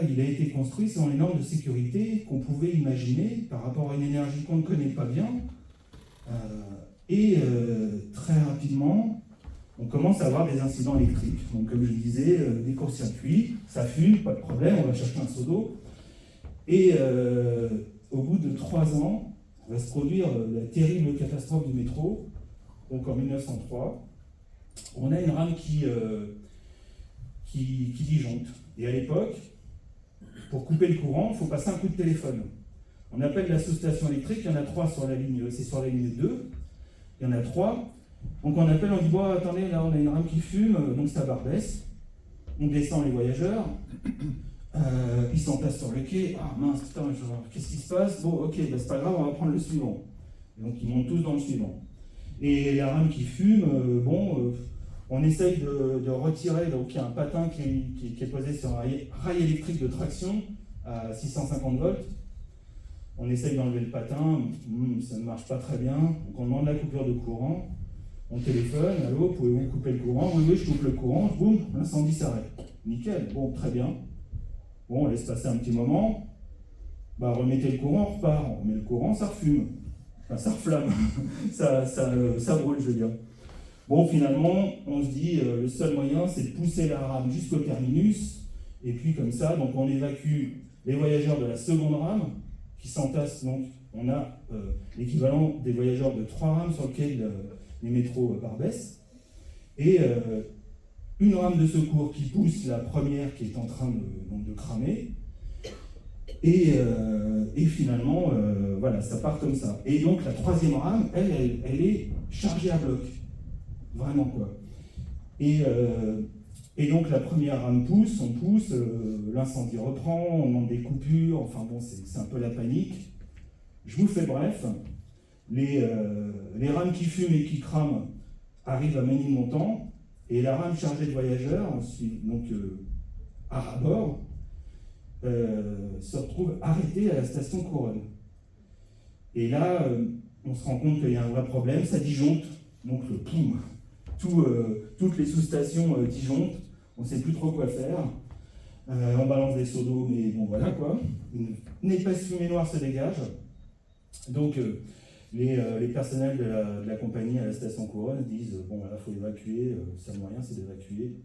il a été construit selon les normes de sécurité qu'on pouvait imaginer par rapport à une énergie qu'on ne connaît pas bien, et très rapidement, on commence à avoir des incidents électriques. Donc, comme je disais, des courts-circuits, ça fume, pas de problème, on va chercher un seau d'eau. Et au bout de 3 ans, va se produire la terrible catastrophe du métro. Donc, en 1903, on a une rame qui disjoncte. Et à l'époque, pour couper le courant, il faut passer un coup de téléphone. On appelle la sous-station électrique, il y en a 3 sur la ligne, c'est sur la ligne 2. Il y en a 3. Donc on appelle, on dit, bon attendez, là on a une rame qui fume, donc ça Barbès. On descend les voyageurs, ils s'entassent sur le quai, ah mince, putain, qu'est-ce qui se passe? Bon ok, c'est pas grave, on va prendre le suivant. Et donc ils montent tous dans le suivant. Et la rame qui fume, on essaye de retirer, donc il y a un patin qui est posé sur un rail électrique de traction à 650 volts. On essaye d'enlever le patin, ça ne marche pas très bien, donc on demande la coupure de courant. On téléphone, allô, pouvez-vous couper le courant? Oui, je coupe le courant, boum, l'incendie s'arrête. Nickel, bon, très bien. Bon, on laisse passer un petit moment. Remettez le courant, on repart. On remet le courant, ça refume. Enfin, ça reflamme, ça brûle, je veux dire. Bon, finalement, on se dit, le seul moyen, c'est de pousser la rame jusqu'au terminus, et puis comme ça, donc on évacue les voyageurs de la seconde rame, qui s'entassent, donc on a l'équivalent des voyageurs de 3 rames sur lesquelles les métros Barbès, et une rame de secours qui pousse la première qui est en train de cramer, et finalement, voilà, ça part comme ça. Et donc la troisième rame, elle est chargée à bloc. Vraiment, quoi. Et donc la première rame pousse, on pousse, l'incendie reprend, on demande des coupures, enfin bon, c'est un peu la panique. Je vous fais bref, les rames qui fument et qui crament arrivent à Ménilmontant, et la rame chargée de voyageurs, ensuite, donc à rabord, se retrouve arrêtée à la station Couronne. Et là, on se rend compte qu'il y a un vrai problème, ça disjoncte, donc le poum, toutes les sous-stations disjonctent, on ne sait plus trop quoi faire, on balance des seaux d'eau, mais bon voilà quoi, une épaisse fumée noire se dégage, donc les personnels de la compagnie à la station Couronne disent bon là il faut évacuer, le seul moyen c'est d'évacuer,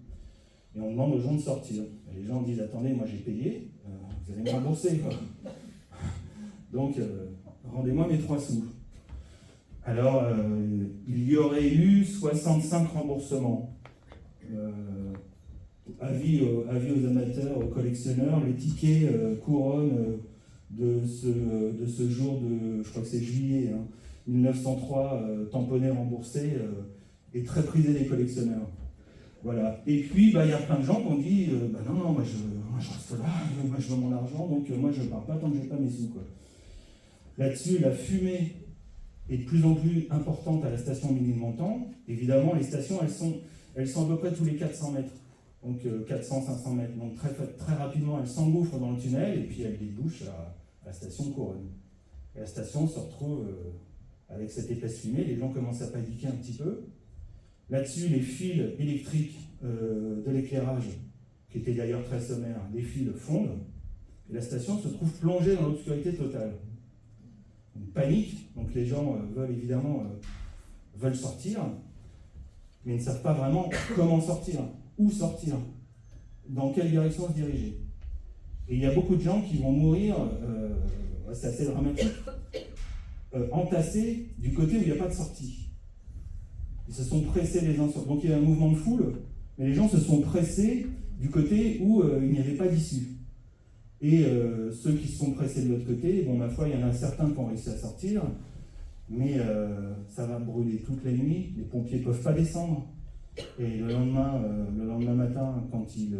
et on demande aux gens de sortir. Et les gens disent attendez, moi j'ai payé, vous allez me rembourser quoi. Donc rendez-moi mes 3 sous. Alors, il y aurait eu 65 remboursements. Avis aux amateurs, aux collectionneurs, les tickets Couronne de ce jour de, je crois que c'est juillet 1903, tamponné, remboursé, est très prisé des collectionneurs. Voilà. Et puis, il y a plein de gens qui ont dit non, moi je reste là, moi je veux mon argent, donc moi je ne pars pas tant que je n'ai pas mes sous, quoi. Là-dessus, la fumée est de plus en plus importante à la station Ménilmontant. Évidemment, les stations, elles sont à peu près tous les 400 mètres. Donc 400-500 mètres. Donc très rapidement, elles s'engouffrent dans le tunnel et puis elles débouchent à la station Couronne. Et la station se retrouve avec cette épaisse fumée. Les gens commencent à paniquer un petit peu. Là-dessus, les fils électriques de l'éclairage, qui étaient d'ailleurs très sommaires, les fils fondent. Et la station se trouve plongée dans l'obscurité totale. Une panique, donc les gens veulent sortir, mais ne savent pas vraiment comment sortir, où sortir, dans quelle direction se diriger. Et il y a beaucoup de gens qui vont mourir, c'est assez dramatique, entassés du côté où il n'y a pas de sortie. Ils se sont pressés les uns sur l'autre. Donc il y a un mouvement de foule, mais les gens se sont pressés du côté où il n'y avait pas d'issue. Et ceux qui se sont pressés de l'autre côté, bon, ma foi, il y en a certains qui ont réussi à sortir, mais ça va brûler toute la nuit, les pompiers ne peuvent pas descendre. Et le lendemain matin, quand ils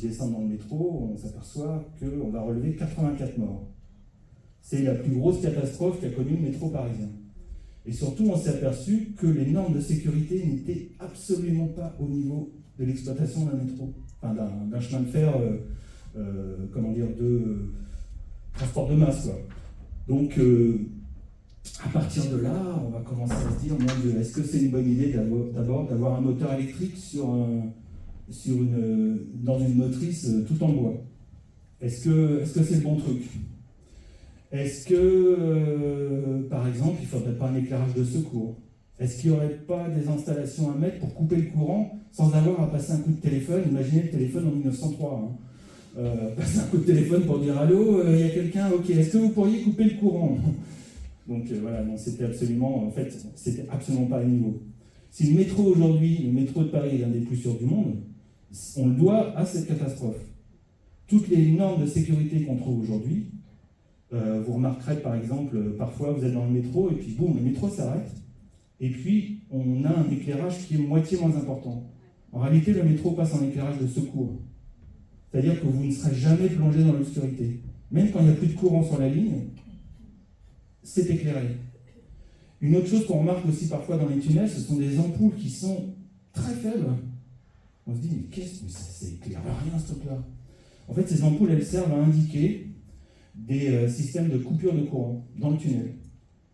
descendent dans le métro, on s'aperçoit qu'on va relever 84 morts. C'est la plus grosse catastrophe qu'a connue le métro parisien. Et surtout, on s'est aperçu que les normes de sécurité n'étaient absolument pas au niveau de l'exploitation d'un métro, enfin d'un chemin de fer, de transport de masse, quoi. Donc, à partir de là, on va commencer à se dire, mon Dieu, est-ce que c'est une bonne idée d'abord d'avoir un moteur électrique dans une motrice tout en bois? Est-ce que c'est le bon truc? Est-ce que, par exemple, il ne faudrait pas un éclairage de secours? Est-ce qu'il n'y aurait pas des installations à mettre pour couper le courant sans avoir à passer un coup de téléphone? Imaginez le téléphone en 1903. Passer un coup de téléphone pour dire allô, il y a quelqu'un, ok, est-ce que vous pourriez couper le courant? Donc voilà, non, c'était absolument pas à niveau. Si le métro aujourd'hui, le métro de Paris est l'un des plus sûrs du monde, on le doit à cette catastrophe. Toutes les normes de sécurité qu'on trouve aujourd'hui, vous remarquerez par exemple, parfois vous êtes dans le métro et puis boum, le métro s'arrête et puis on a un éclairage qui est moitié moins important. En réalité, le métro passe en éclairage de secours. C'est-à-dire que vous ne serez jamais plongé dans l'obscurité. Même quand il n'y a plus de courant sur la ligne, c'est éclairé. Une autre chose qu'on remarque aussi parfois dans les tunnels, ce sont des ampoules qui sont très faibles. On se dit, mais qu'est-ce que ça éclaire rien ce truc-là? En fait, ces ampoules, elles servent à indiquer des systèmes de coupure de courant dans le tunnel.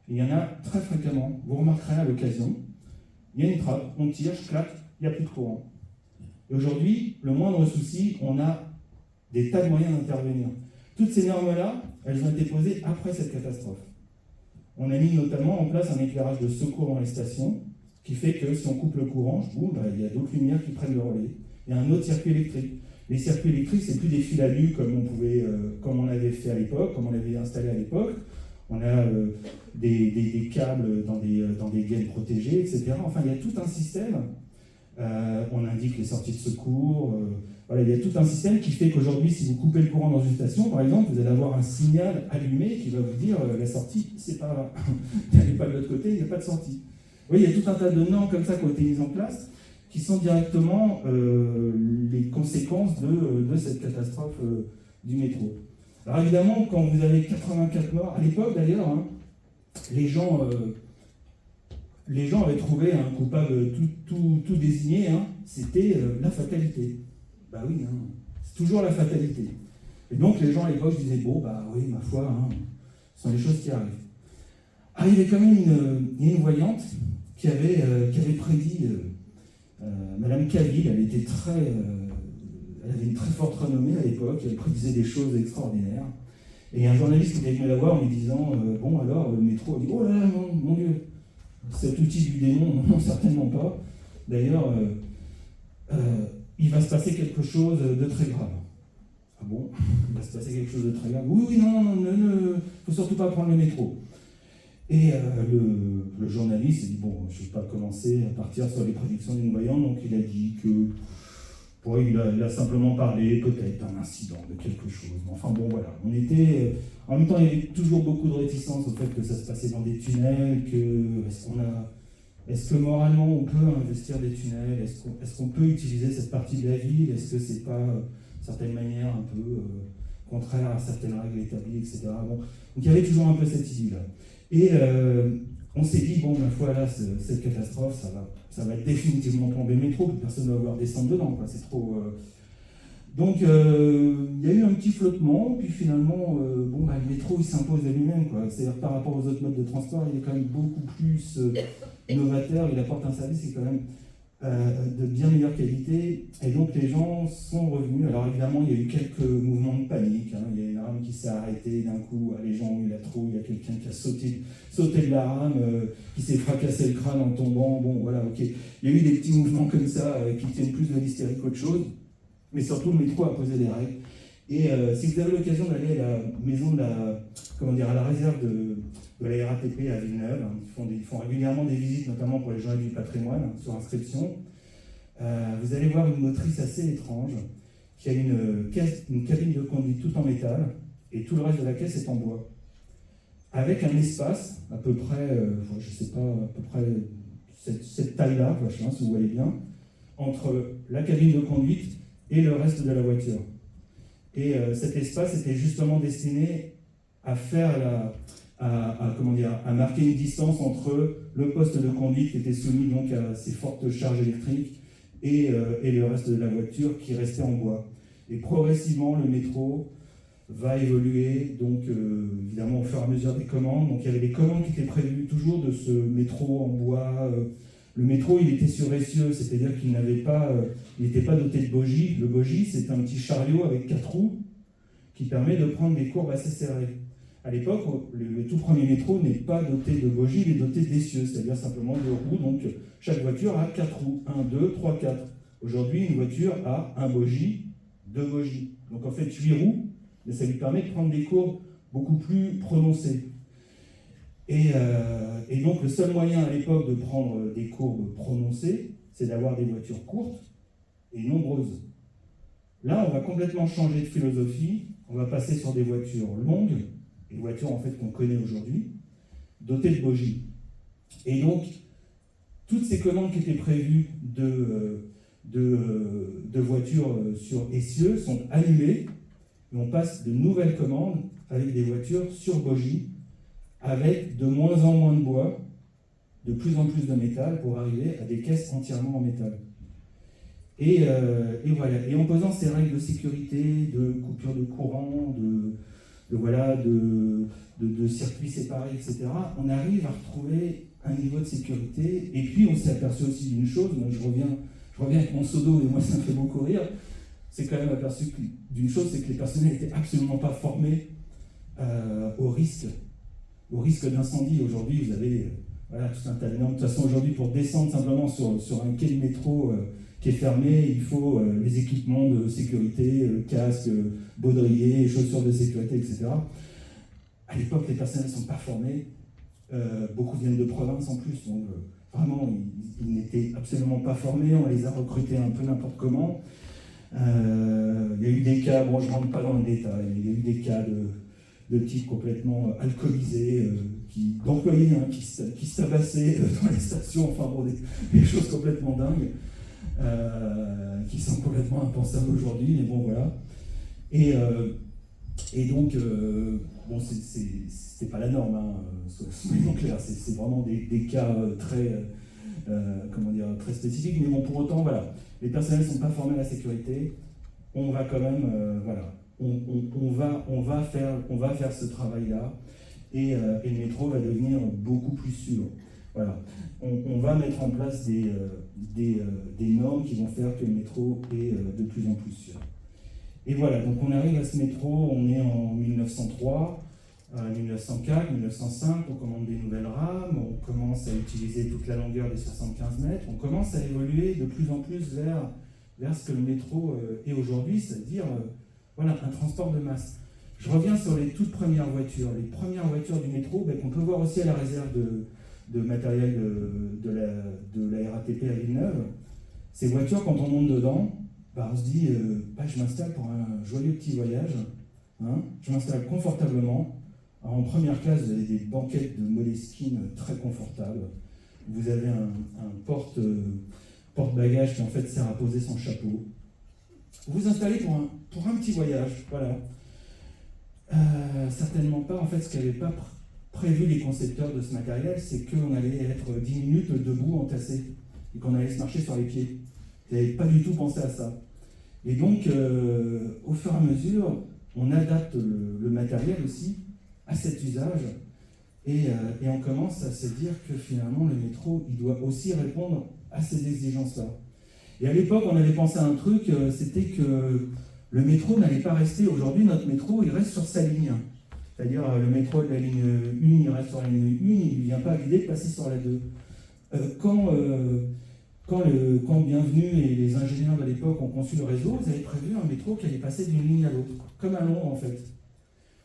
Et il y en a très fréquemment, vous remarquerez à l'occasion, il y a une trappe, on tire, clac, il n'y a plus de courant. Et aujourd'hui, le moindre souci, on a des tas de moyens d'intervenir. Toutes ces normes-là, elles ont été posées après cette catastrophe. On a mis notamment en place un éclairage de secours dans les stations, qui fait que si on coupe le courant, il y a d'autres lumières qui prennent le relais. Il y a un autre circuit électrique. Les circuits électriques, c'est plus des fils à lu comme on avait fait à l'époque, comme on avait installé à l'époque. On a des câbles dans des gaines protégées, etc. Enfin, il y a tout un système. On indique les sorties de secours. Voilà, il y a tout un système qui fait qu'aujourd'hui, si vous coupez le courant dans une station, par exemple, vous allez avoir un signal allumé qui va vous dire la sortie, c'est par là. N'allez pas de l'autre côté, il n'y a pas de sortie. Vous voyez, il y a tout un tas de normes comme ça qui ont été mises en place, qui sont directement les conséquences de cette catastrophe du métro. Alors évidemment, quand vous avez 84 morts, à l'époque d'ailleurs, hein, les gens avaient trouvé un coupable tout désigné, hein, c'était la fatalité. Bah oui, hein, c'est toujours la fatalité. Et donc les gens à l'époque disaient, bon, bah oui, ma foi, hein, ce sont des choses qui arrivent. Ah, il y avait quand même une voyante qui avait prédit, Madame Caville, elle avait une très forte renommée à l'époque, elle prédisait des choses extraordinaires. Et un journaliste qui était venu la voir en lui disant, bon alors, le métro, elle dit, oh là là, non, mon Dieu, cet outil du démon, non, certainement pas. D'ailleurs, il va se passer quelque chose de très grave. Ah bon? Il va se passer quelque chose de très grave? Oui, non, ne faut surtout pas prendre le métro. Et le journaliste a dit, bon, je ne vais pas commencer à partir sur les prédictions d'une voyante, donc il a dit que, il a simplement parlé peut-être d'un incident, de quelque chose. Enfin bon, voilà, on était... en même temps, il y avait toujours beaucoup de réticence au fait que ça se passait dans des tunnels, est-ce que moralement on peut investir des tunnels? Est-ce qu'on peut utiliser cette partie de la ville? Est-ce que c'est pas, d'une certaine manière, un peu contraire à certaines règles établies, etc. Bon, donc il y avait toujours un peu cette idée-là. Et on s'est dit, bon, ma foi, là, cette catastrophe, ça va définitivement tomber le métro, que personne ne va vouloir descendre dedans, quoi. C'est trop... Donc, il y a eu un petit flottement, puis finalement, le métro, il s'impose à lui-même, quoi. C'est-à-dire, par rapport aux autres modes de transport, il est quand même beaucoup plus novateur, il apporte un service qui est quand même de bien meilleure qualité, et donc les gens sont revenus. Alors évidemment, il y a eu quelques mouvements de panique, hein. Il y a une rame qui s'est arrêtée d'un coup, les gens ont eu la trouille, il y a quelqu'un qui a sauté de la rame, qui s'est fracassé le crâne en tombant, bon voilà, ok. Il y a eu des petits mouvements comme ça qui tiennent plus de l'hystérie qu'autre chose, mais surtout le métro a posé des règles. Et si vous avez l'occasion d'aller à la maison à la réserve de la RATP à Villeneuve, hein, ils font régulièrement des visites, notamment pour les gens du patrimoine, hein, sur inscription. Vous allez voir une motrice assez étrange, qui a une cabine de conduite tout en métal, et tout le reste de la caisse est en bois. Avec un espace, à peu près, je ne sais pas, à peu près cette taille-là, si vous voyez bien, entre la cabine de conduite et le reste de la voiture. Et cet espace était justement destiné à faire à marquer une distance entre le poste de conduite qui était soumis donc à ces fortes charges électriques et le reste de la voiture qui restait en bois. Et progressivement, le métro va évoluer, donc évidemment au fur et à mesure des commandes. Donc il y avait des commandes qui étaient prévues toujours de ce métro en bois. Le métro, il était sur essieu, c'est-à-dire qu'il n'était pas doté de bogie. Le bogie, c'est un petit chariot avec 4 roues qui permet de prendre des courbes assez serrées. À l'époque, le tout premier métro n'est pas doté de bogie, il est doté d'essieux, c'est-à-dire simplement 2 roues. Donc chaque voiture a 4 roues, 1, 2, 3, 4. Aujourd'hui, une voiture a 1 bogie, 2 bogies. Donc en fait, 8 roues, mais ça lui permet de prendre des courbes beaucoup plus prononcées. Et donc le seul moyen à l'époque de prendre des courbes prononcées, c'est d'avoir des voitures courtes et nombreuses. Là, on va complètement changer de philosophie, on va passer sur des voitures longues, des voitures en fait qu'on connaît aujourd'hui, dotées de bogies. Et donc, toutes ces commandes qui étaient prévues de voitures sur essieu sont annulées, et on passe de nouvelles commandes avec des voitures sur bogies, avec de moins en moins de bois, de plus en plus de métal, pour arriver à des caisses entièrement en métal. Et voilà. Et en posant ces règles de sécurité, de coupure de courant, de circuits séparés, etc., on arrive à retrouver un niveau de sécurité. Et puis on s'est aperçu aussi d'une chose, moi je reviens avec mon seau d'eau et moi ça me fait beaucoup rire, c'est quand même aperçu d'une chose, c'est que les personnels n'étaient absolument pas formés au risque. au risque d'incendie. Aujourd'hui, vous avez voilà, tout un tas de normes. De toute façon, aujourd'hui, pour descendre simplement sur un quai de métro qui est fermé, il faut les équipements de sécurité, casque, baudrier, chaussures de sécurité, etc. À l'époque, les personnels ne sont pas formés. Beaucoup viennent de province en plus, donc vraiment, ils n'étaient absolument pas formés. On les a recrutés un peu n'importe comment. Il y a eu des cas, bon, je ne rentre pas dans le détail, mais il y a eu des cas de types complètement alcoolisés, d'employés qui se tabassaient dans les stations, enfin bon, des choses complètement dingues, qui sont complètement impensables aujourd'hui, mais bon, voilà. Et donc, bon, c'était pas la norme, hein, soyons clairs, c'est vraiment des cas très, très spécifiques, mais bon, pour autant, voilà, les personnels ne sont pas formés à la sécurité, on va quand même, voilà, on va faire ce travail-là, et le métro va devenir beaucoup plus sûr. Voilà. On va mettre en place des normes qui vont faire que le métro est de plus en plus sûr. Et voilà, donc on arrive à ce métro, on est en 1903, 1904, 1905, on commande des nouvelles rames, on commence à utiliser toute la longueur des 75 mètres, on commence à évoluer de plus en plus vers ce que le métro est aujourd'hui, c'est-à-dire voilà, un transport de masse. Je reviens sur les toutes premières voitures. Les premières voitures du métro, qu'on peut voir aussi à la réserve de matériel de la RATP à Villeneuve. Ces voitures, quand on monte dedans, on se dit, je m'installe pour un joyeux petit voyage. Hein, je m'installe confortablement. Alors, en première classe, vous avez des banquettes de Moleskine très confortables. Vous avez un porte-bagages qui en fait sert à poser son chapeau. Vous vous installez pour un petit voyage, voilà. Certainement pas, en fait, ce qu'avaient pas prévu les concepteurs de ce matériel, c'est qu'on allait être 10 minutes debout, entassé, et qu'on allait se marcher sur les pieds. Ils n'avaient pas du tout pensé à ça. Et donc, au fur et à mesure, on adapte le matériel aussi à cet usage, et on commence à se dire que finalement, le métro, il doit aussi répondre à ces exigences-là. Et à l'époque, on avait pensé à un truc, c'était que le métro n'allait pas rester. Aujourd'hui, notre métro, il reste sur sa ligne. C'est-à-dire, le métro de la ligne 1, il reste sur la ligne 1, il ne vient pas à l'idée de passer sur la 2. Quand Bienvenue et les ingénieurs de l'époque ont conçu le réseau, ils avaient prévu un métro qui allait passer d'une ligne à l'autre, comme à Londres en fait.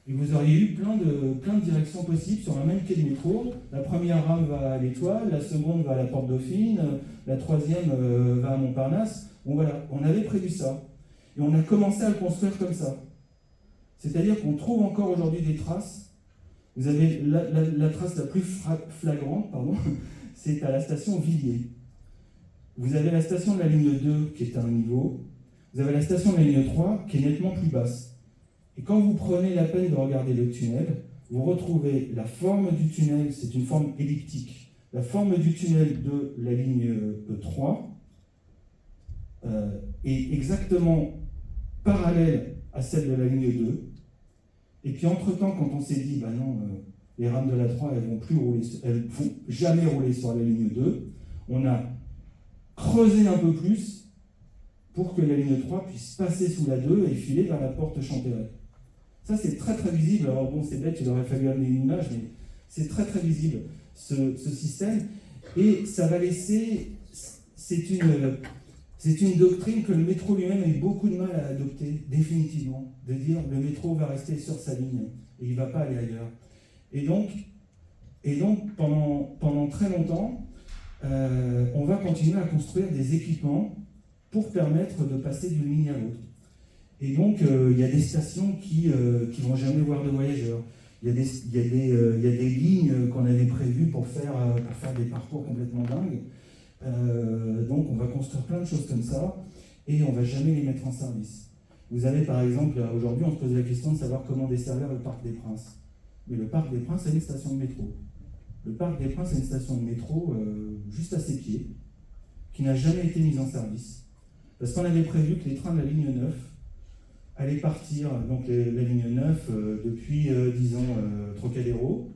Et vous auriez eu plein de directions possibles sur un même quai de métro. La première rame va à l'Étoile, la seconde va à la Porte Dauphine, la troisième va à Montparnasse. Bon voilà, on avait prévu ça. Et on a commencé à le construire comme ça. C'est-à-dire qu'on trouve encore aujourd'hui des traces. Vous avez la trace la plus flagrante, c'est à la station Villiers. Vous avez la station de la ligne 2 qui est à un niveau. Vous avez la station de la ligne 3 qui est nettement plus basse. Et quand vous prenez la peine de regarder le tunnel, vous retrouvez la forme du tunnel, c'est une forme elliptique. La forme du tunnel de la ligne 3 est exactement parallèle à celle de la ligne 2. Et puis entre-temps, quand on s'est dit, les rames de la 3, elles vont jamais rouler sur la ligne 2, on a creusé un peu plus pour que la ligne 3 puisse passer sous la 2 et filer vers la porte Chantéret. Ça, c'est très très visible. Alors bon, c'est bête, il aurait fallu amener une image, mais c'est très très visible, ce système. Et ça va laisser... C'est une doctrine que le métro lui-même a eu beaucoup de mal à adopter, définitivement. De dire, le métro va rester sur sa ligne, et il ne va pas aller ailleurs. Et donc pendant très longtemps, on va continuer à construire des équipements pour permettre de passer d'une ligne à l'autre. Et donc, il y a des stations qui vont jamais voir de voyageurs. Il y a des lignes qu'on avait prévues pour faire des parcours complètement dingues. Donc, on va construire plein de choses comme ça et on ne va jamais les mettre en service. Vous avez, par exemple, aujourd'hui, on se pose la question de savoir comment desservir le Parc des Princes. Mais le Parc des Princes, c'est une station de métro. Le Parc des Princes, c'est une station de métro juste à ses pieds, qui n'a jamais été mise en service. Parce qu'on avait prévu que les trains de la ligne 9 allaient partir, donc la ligne 9, depuis, Trocadéro.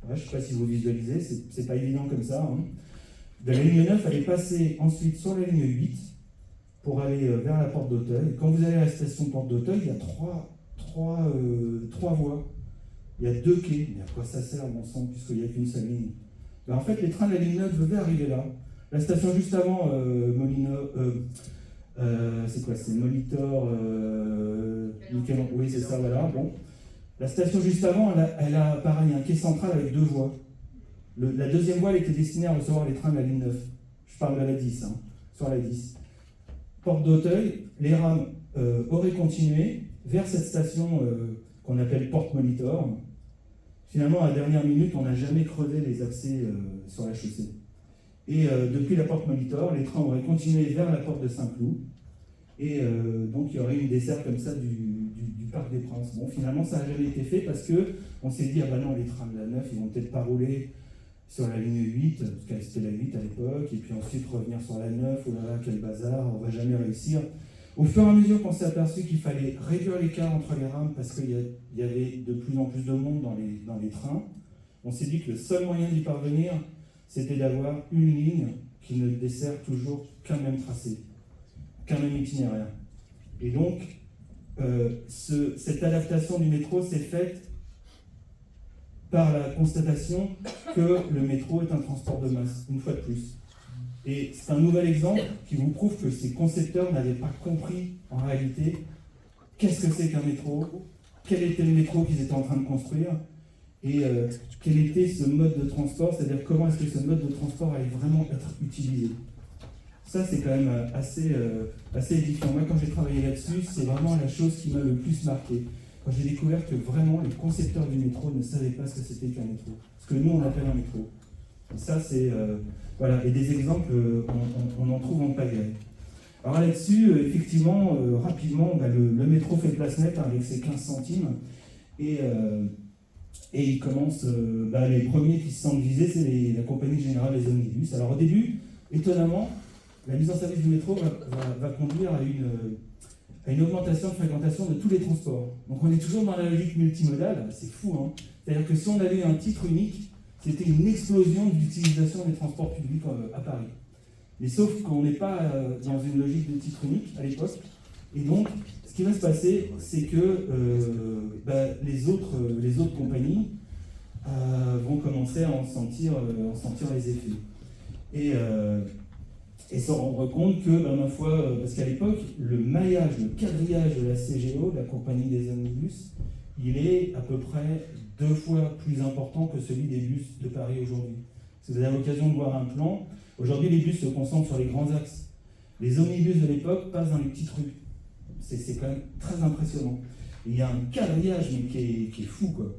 Ouais, je ne sais pas si vous visualisez, c'est pas évident comme ça. Hein. De la ligne 9 allait passer ensuite sur la ligne 8 pour aller vers la Porte d'Auteuil. Quand vous allez à la station Porte d'Auteuil, il y a trois voies. il y a 2 quais. Mais à quoi ça sert, bon sang, puisqu'il n'y a qu'une seule ligne? Ben, en fait, les trains de la ligne 9 devaient arriver là. La station juste avant, c'est quoi? C'est Molitor, oui, c'est ça, voilà. Bon. La station juste avant, elle a pareil, un quai central avec 2 voies. La deuxième voie, elle était destinée à recevoir les trains de la ligne 9. Je parle de la 10, hein, sur la 10. Porte d'Auteuil, les rames auraient continué vers cette station qu'on appelle Porte Molitor. Finalement, à la dernière minute, on n'a jamais creusé les accès sur la chaussée. Et depuis la Porte Molitor, les trains auraient continué vers la Porte de Saint-Cloud. Et donc, il y aurait une desserte comme ça du Parc des Princes. Bon, finalement, ça n'a jamais été fait parce qu'on s'est dit, ah ben non, les trains de la 9, ils vont peut-être pas rouler sur la ligne 8, parce que c'était la 8 à l'époque, et puis ensuite revenir sur la 9, oh là là, quel bazar, on va jamais réussir. Au fur et à mesure qu'on s'est aperçu qu'il fallait réduire l'écart entre les rames parce qu'il y avait de plus en plus de monde dans les trains, on s'est dit que le seul moyen d'y parvenir, c'était d'avoir une ligne qui ne dessert toujours qu'un même tracé, qu'un même itinéraire. Et donc, cette adaptation du métro s'est faite par la constatation que le métro est un transport de masse, une fois de plus. Et c'est un nouvel exemple qui vous prouve que ces concepteurs n'avaient pas compris en réalité qu'est-ce que c'est qu'un métro, quel était le métro qu'ils étaient en train de construire, et quel était ce mode de transport, c'est-à-dire comment est-ce que ce mode de transport allait vraiment être utilisé. Ça, c'est quand même assez édifiant. Moi, quand j'ai travaillé là-dessus, c'est vraiment la chose qui m'a le plus marqué. Quand j'ai découvert que vraiment les concepteurs du métro ne savaient pas ce que c'était qu'un métro. Ce que nous, on appelle un métro. Et ça, c'est... voilà. Et des exemples, on en trouve en pagaille. Alors là-dessus, effectivement, rapidement, le métro fait place nette avec ses 15 centimes. Et il commence... les premiers qui se sentent visés, c'est la compagnie générale des omnibus. Alors au début, étonnamment, la mise en service du métro va conduire à une augmentation de fréquentation de tous les transports. Donc on est toujours dans la logique multimodale, c'est fou, hein. C'est-à-dire que si on avait eu un titre unique, c'était une explosion de l'utilisation des transports publics à Paris. Mais sauf qu'on n'est pas dans une logique de titre unique à l'époque, et donc ce qui va se passer, c'est que les autres compagnies vont commencer à en sentir les effets. Et se rendre compte que, ma foi, parce qu'à l'époque, le maillage, le quadrillage de la CGO, de la compagnie des omnibus, il est à peu près 2 fois plus important que celui des bus de Paris aujourd'hui. Si vous avez l'occasion de voir un plan, aujourd'hui les bus se concentrent sur les grands axes. Les omnibus de l'époque passent dans les petites rues. C'est quand même très impressionnant. Et il y a un quadrillage mais qui est fou, quoi.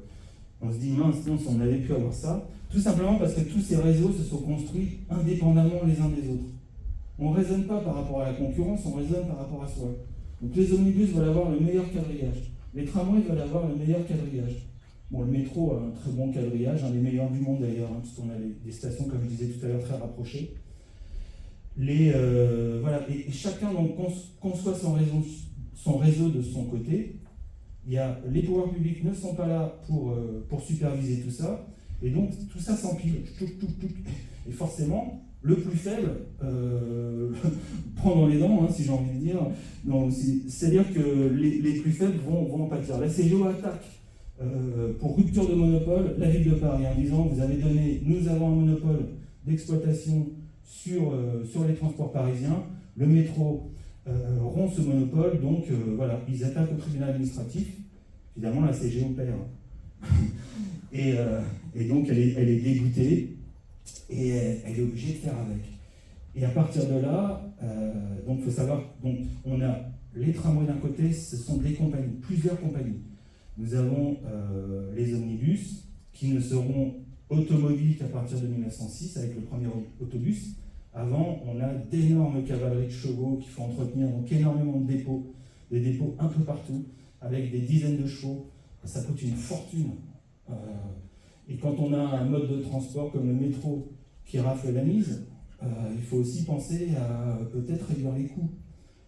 On se dit, mince, on avait pu avoir ça, tout simplement parce que tous ces réseaux se sont construits indépendamment les uns des autres. On ne raisonne pas par rapport à la concurrence, on raisonne par rapport à soi. Donc les omnibus veulent avoir le meilleur quadrillage. Les tramways veulent avoir le meilleur quadrillage. Bon, le métro a un très bon quadrillage, un des meilleurs du monde d'ailleurs, hein, puisqu'on a des stations, comme je disais tout à l'heure, très rapprochées. Voilà. Et chacun donc, conçoit son réseau de son côté. Les pouvoirs publics ne sont pas là pour superviser tout ça. Et donc tout ça s'empile. Et forcément, le plus faible prend dans les dents, hein, si j'ai envie de dire. C'est-à-dire que les plus faibles vont en pâtir. La CGO attaque pour rupture de monopole la ville de Paris en disant nous avons un monopole d'exploitation sur les transports parisiens. Le métro rompt ce monopole, donc voilà, ils attaquent au tribunal administratif. Évidemment, la CGO perd. Et donc elle est dégoûtée. Et elle est obligée de faire avec. Et à partir de là, donc il faut savoir, on a les tramways d'un côté, ce sont des compagnies, plusieurs compagnies. Nous avons les omnibus qui ne seront automobiles qu'à partir de 1906 avec le premier autobus. Avant, on a d'énormes cavaleries de chevaux qu'il faut entretenir, donc énormément de dépôts, des dépôts un peu partout, avec des dizaines de chevaux. Ça coûte une fortune. Et quand on a un mode de transport comme le métro qui rafle la mise, il faut aussi penser à peut-être réduire les coûts.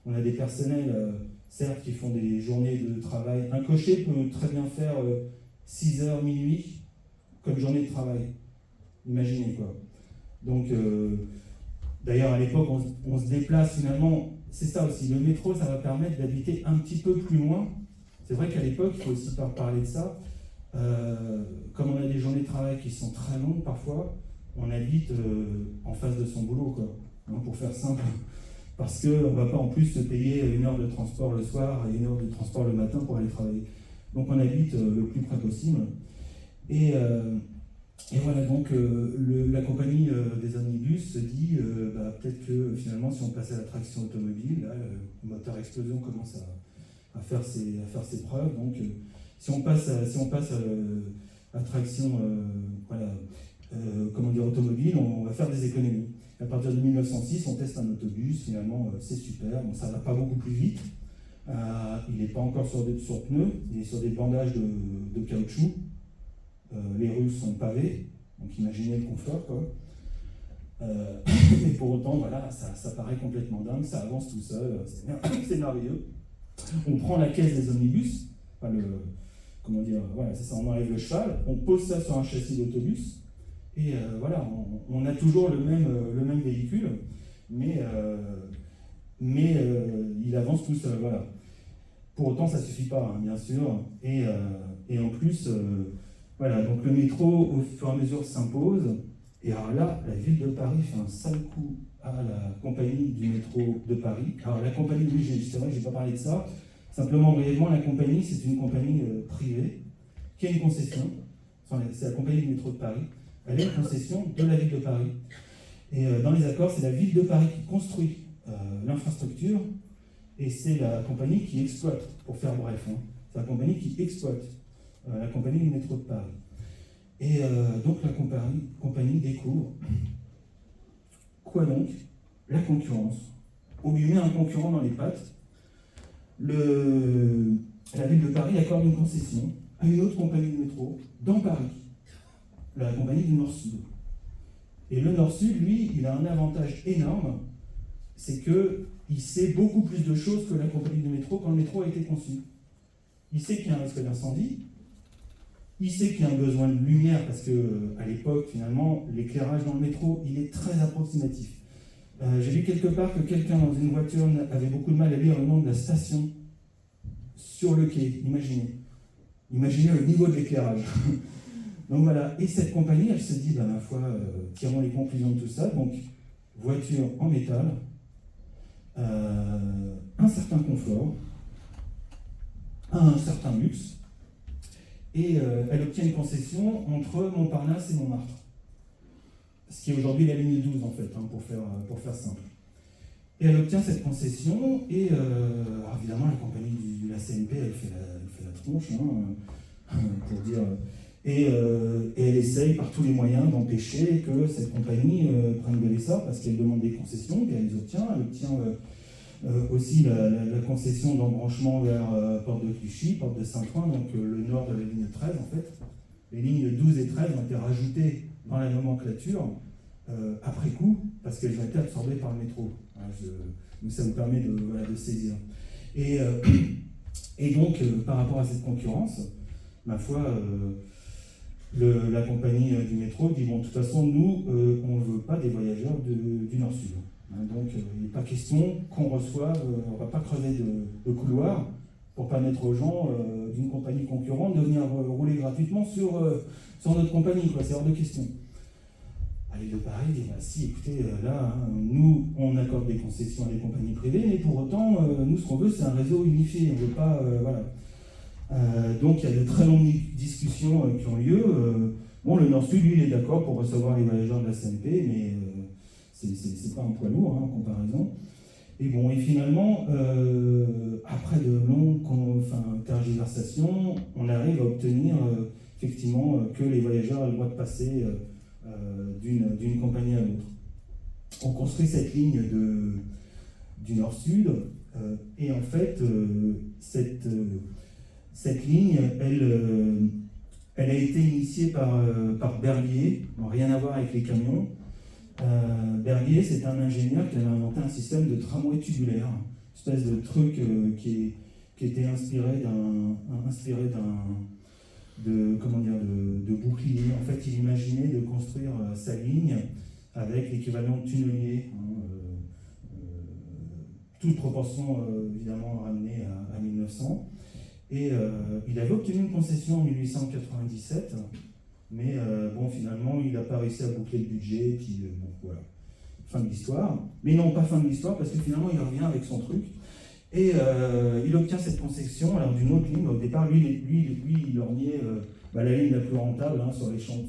On a des personnels, certes, qui font des journées de travail. Un cocher peut très bien faire 6 heures, minuit, comme journée de travail. Imaginez quoi. Donc, d'ailleurs, à l'époque, on se déplace finalement. C'est ça aussi, le métro, ça va permettre d'habiter un petit peu plus loin. C'est vrai qu'à l'époque, il faut aussi parler de ça. Comme on a des journées de travail qui sont très longues parfois, on habite en face de son boulot, quoi, hein, pour faire simple. Parce qu'on ne va pas en plus se payer 1 heure de transport le soir et 1 heure de transport le matin pour aller travailler. Donc on habite le plus près possible. Et voilà, donc la compagnie des omnibus se dit peut-être que finalement, si on passait à la traction automobile, là, le moteur explosion commence à faire ses preuves. Donc si on passe à traction automobile, on va faire des économies. À partir de 1906, on teste un autobus, finalement c'est super, bon, ça ne va pas beaucoup plus vite. Il n'est pas encore sur pneus, il est sur des bandages de caoutchouc. Les rues sont pavées, donc imaginez le confort, quoi. Et pour autant, voilà, ça paraît complètement dingue, ça avance tout seul, c'est merveilleux. On prend la caisse des omnibus, c'est ça, on enlève le cheval, on pose ça sur un châssis d'autobus, et voilà, on a toujours le même véhicule, mais il avance tout seul, voilà. Pour autant, ça ne suffit pas, hein, bien sûr, et en plus, voilà, donc le métro, au fur et à mesure, s'impose, et alors là, la ville de Paris fait un sale coup à la compagnie du métro de Paris. Alors la compagnie, oui, c'est vrai que je n'ai pas parlé de ça, simplement brièvement, la compagnie, c'est une compagnie privée, qui a une concession, c'est la compagnie du métro de Paris, elle a une concession de la ville de Paris. Et dans les accords, c'est la ville de Paris qui construit l'infrastructure, et c'est la compagnie qui exploite, pour faire bref, hein, c'est la compagnie qui exploite la compagnie du métro de Paris. Et donc la compagnie découvre quoi donc? La concurrence. On lui met un concurrent dans les pattes. La ville de Paris accorde une concession à une autre compagnie de métro dans Paris, la compagnie du Nord-Sud. Et le Nord-Sud, lui, il a un avantage énorme, c'est qu'il sait beaucoup plus de choses que la compagnie du métro quand le métro a été conçu. Il sait qu'il y a un risque d'incendie, il sait qu'il y a un besoin de lumière, parce qu'à l'époque, finalement, l'éclairage dans le métro, il est très approximatif. J'ai lu quelque part que quelqu'un dans une voiture avait beaucoup de mal à lire le nom de la station sur le quai, imaginez le niveau de l'éclairage. Donc voilà, et cette compagnie, elle se dit, ma foi, tirons les conclusions de tout ça, donc voiture en métal, un certain confort, un certain luxe, et elle obtient une concession entre Montparnasse et Montmartre, ce qui est aujourd'hui la ligne 12 en fait, hein, pour faire simple. Et elle obtient cette concession, et alors évidemment la compagnie de la CNP, elle fait la tronche, hein, pour dire... Et elle essaye par tous les moyens d'empêcher que cette compagnie prenne de l'essor, parce qu'elle demande des concessions, et elle les obtient. Elle obtient aussi la concession d'embranchement vers Porte de Clichy, Porte de Saint-Ouen, donc le nord de la ligne 13 en fait. Les lignes 12 et 13 ont été rajoutées dans la nomenclature après coup, parce qu'elles ont été absorbées par le métro. Donc ça vous permet de saisir. Et donc, par rapport à cette concurrence, ma foi... la compagnie du métro dit, bon, de toute façon, nous, on ne veut pas des voyageurs du Nord-Sud. Hein, donc, il n'est pas question qu'on reçoive, on ne va pas creuser de couloir pour permettre aux gens d'une compagnie concurrente de venir rouler gratuitement sur notre compagnie, quoi, c'est hors de question. La ville de Paris dit, si, écoutez, là, hein, nous, on accorde des concessions à des compagnies privées, mais pour autant, nous, ce qu'on veut, c'est un réseau unifié, on ne veut pas, voilà. Donc il y a de très longues discussions qui ont lieu. Le Nord-Sud, lui, il est d'accord pour recevoir les voyageurs de la CNP, mais c'est pas un poids lourd hein, en comparaison. Et finalement, après de longues tergiversations, on arrive à obtenir effectivement que les voyageurs aient le droit de passer d'une compagnie à l'autre. On construit cette ligne du Nord-Sud, et en fait, cette ligne, elle a été initiée par Berlier, rien à voir avec les camions. Berlier, c'est un ingénieur qui avait inventé un système de tramway tubulaire, une espèce de truc qui était inspiré de bouclier. En fait, il imaginait de construire sa ligne avec l'équivalent de tunnelier, toute proportion évidemment ramenée à 1900. Et il avait obtenu une concession en 1897, mais bon, finalement, il n'a pas réussi à boucler le budget, et puis bon, voilà, fin de l'histoire. Mais non, pas fin de l'histoire, parce que finalement, il revient avec son truc, et il obtient cette concession, alors d'une autre ligne. Au départ, lui il lorgnait la ligne la plus rentable, hein, sur les champs,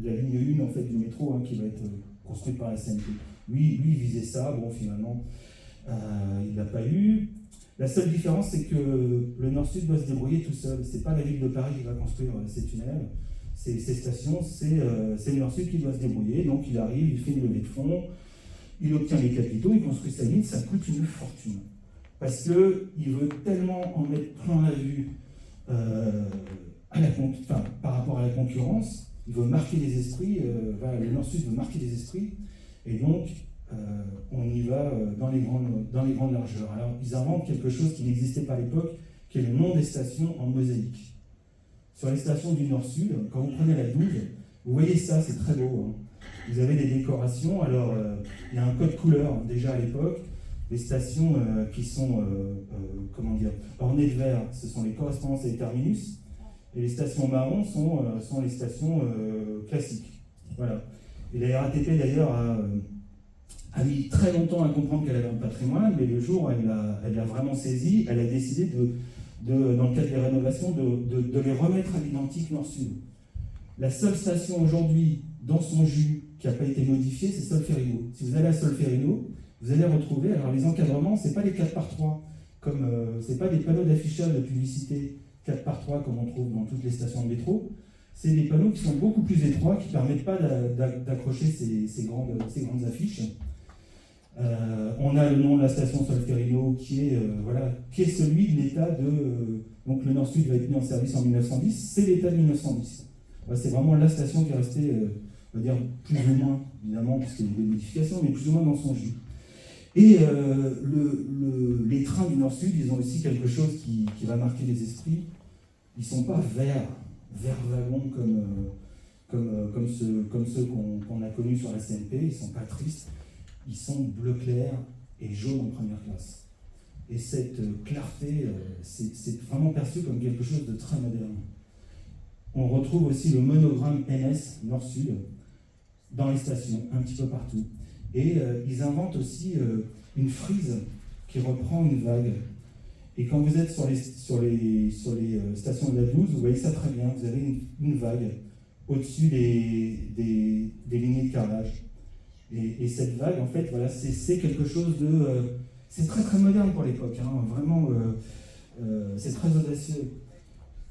la ligne 1 en fait, du métro, hein, qui va être construite par la SNP. Lui, il visait ça, bon, finalement, il ne l'a pas eu. La seule différence, c'est que le Nord-Sud doit se débrouiller tout seul. C'est pas la ville de Paris qui va construire ces tunnels, ces stations, c'est le Nord-Sud qui doit se débrouiller. Donc il arrive, il fait une levée de fonds, il obtient les capitaux, il construit sa ligne, ça coûte une fortune. Parce qu'il veut tellement en mettre plein la vue par rapport à la concurrence, il veut marquer les esprits, le Nord-Sud veut marquer les esprits, et donc on y va dans les grandes largeurs. Alors, ils inventent quelque chose qui n'existait pas à l'époque, qui est le nom des stations en mosaïque. Sur les stations du Nord-Sud, quand vous prenez la 12, vous voyez ça, c'est très beau. Hein. Vous avez des décorations, alors il y a un code couleur déjà à l'époque. Les stations qui sont ornées de vert, ce sont les correspondances et les terminus, et les stations marron sont les stations classiques. Voilà. Et la RATP d'ailleurs a mis très longtemps à comprendre qu'elle avait un patrimoine, mais le jour où elle l'a vraiment saisi, elle a décidé dans le cadre des rénovations, de les remettre à l'identique Nord-Sud. La seule station aujourd'hui dans son jus qui n'a pas été modifiée, c'est Solferino. Si vous allez à Solferino, vous allez retrouver, alors les encadrements, ce n'est pas les 4x3, c'est pas des panneaux d'affichage de publicité 4x3 comme on trouve dans toutes les stations de métro, c'est des panneaux qui sont beaucoup plus étroits, qui ne permettent pas d'accrocher ces grandes affiches. On a le nom de la station Solferino qui est celui de l'état de... donc le Nord-Sud va être mis en service en 1910, c'est l'état de 1910. C'est vraiment la station qui est restée, on va dire, plus ou moins, évidemment, puisqu'il y a eu des modifications, mais plus ou moins dans son jus. Et les trains du Nord-Sud, ils ont aussi quelque chose qui va marquer les esprits. Ils ne sont pas verts wagons comme ceux qu'on a connus sur la CNP, ils ne sont pas tristes. Ils sont bleu clair et jaune en première classe. Et cette clarté, c'est vraiment perçu comme quelque chose de très moderne. On retrouve aussi le monogramme NS Nord-Sud dans les stations, un petit peu partout. Et ils inventent aussi une frise qui reprend une vague. Et quand vous êtes sur les stations de la 12, vous voyez ça très bien, vous avez une vague au-dessus des lignées de carrelage. Et cette vague, en fait, voilà, c'est quelque chose de... c'est très très moderne pour l'époque, hein, vraiment, c'est très audacieux.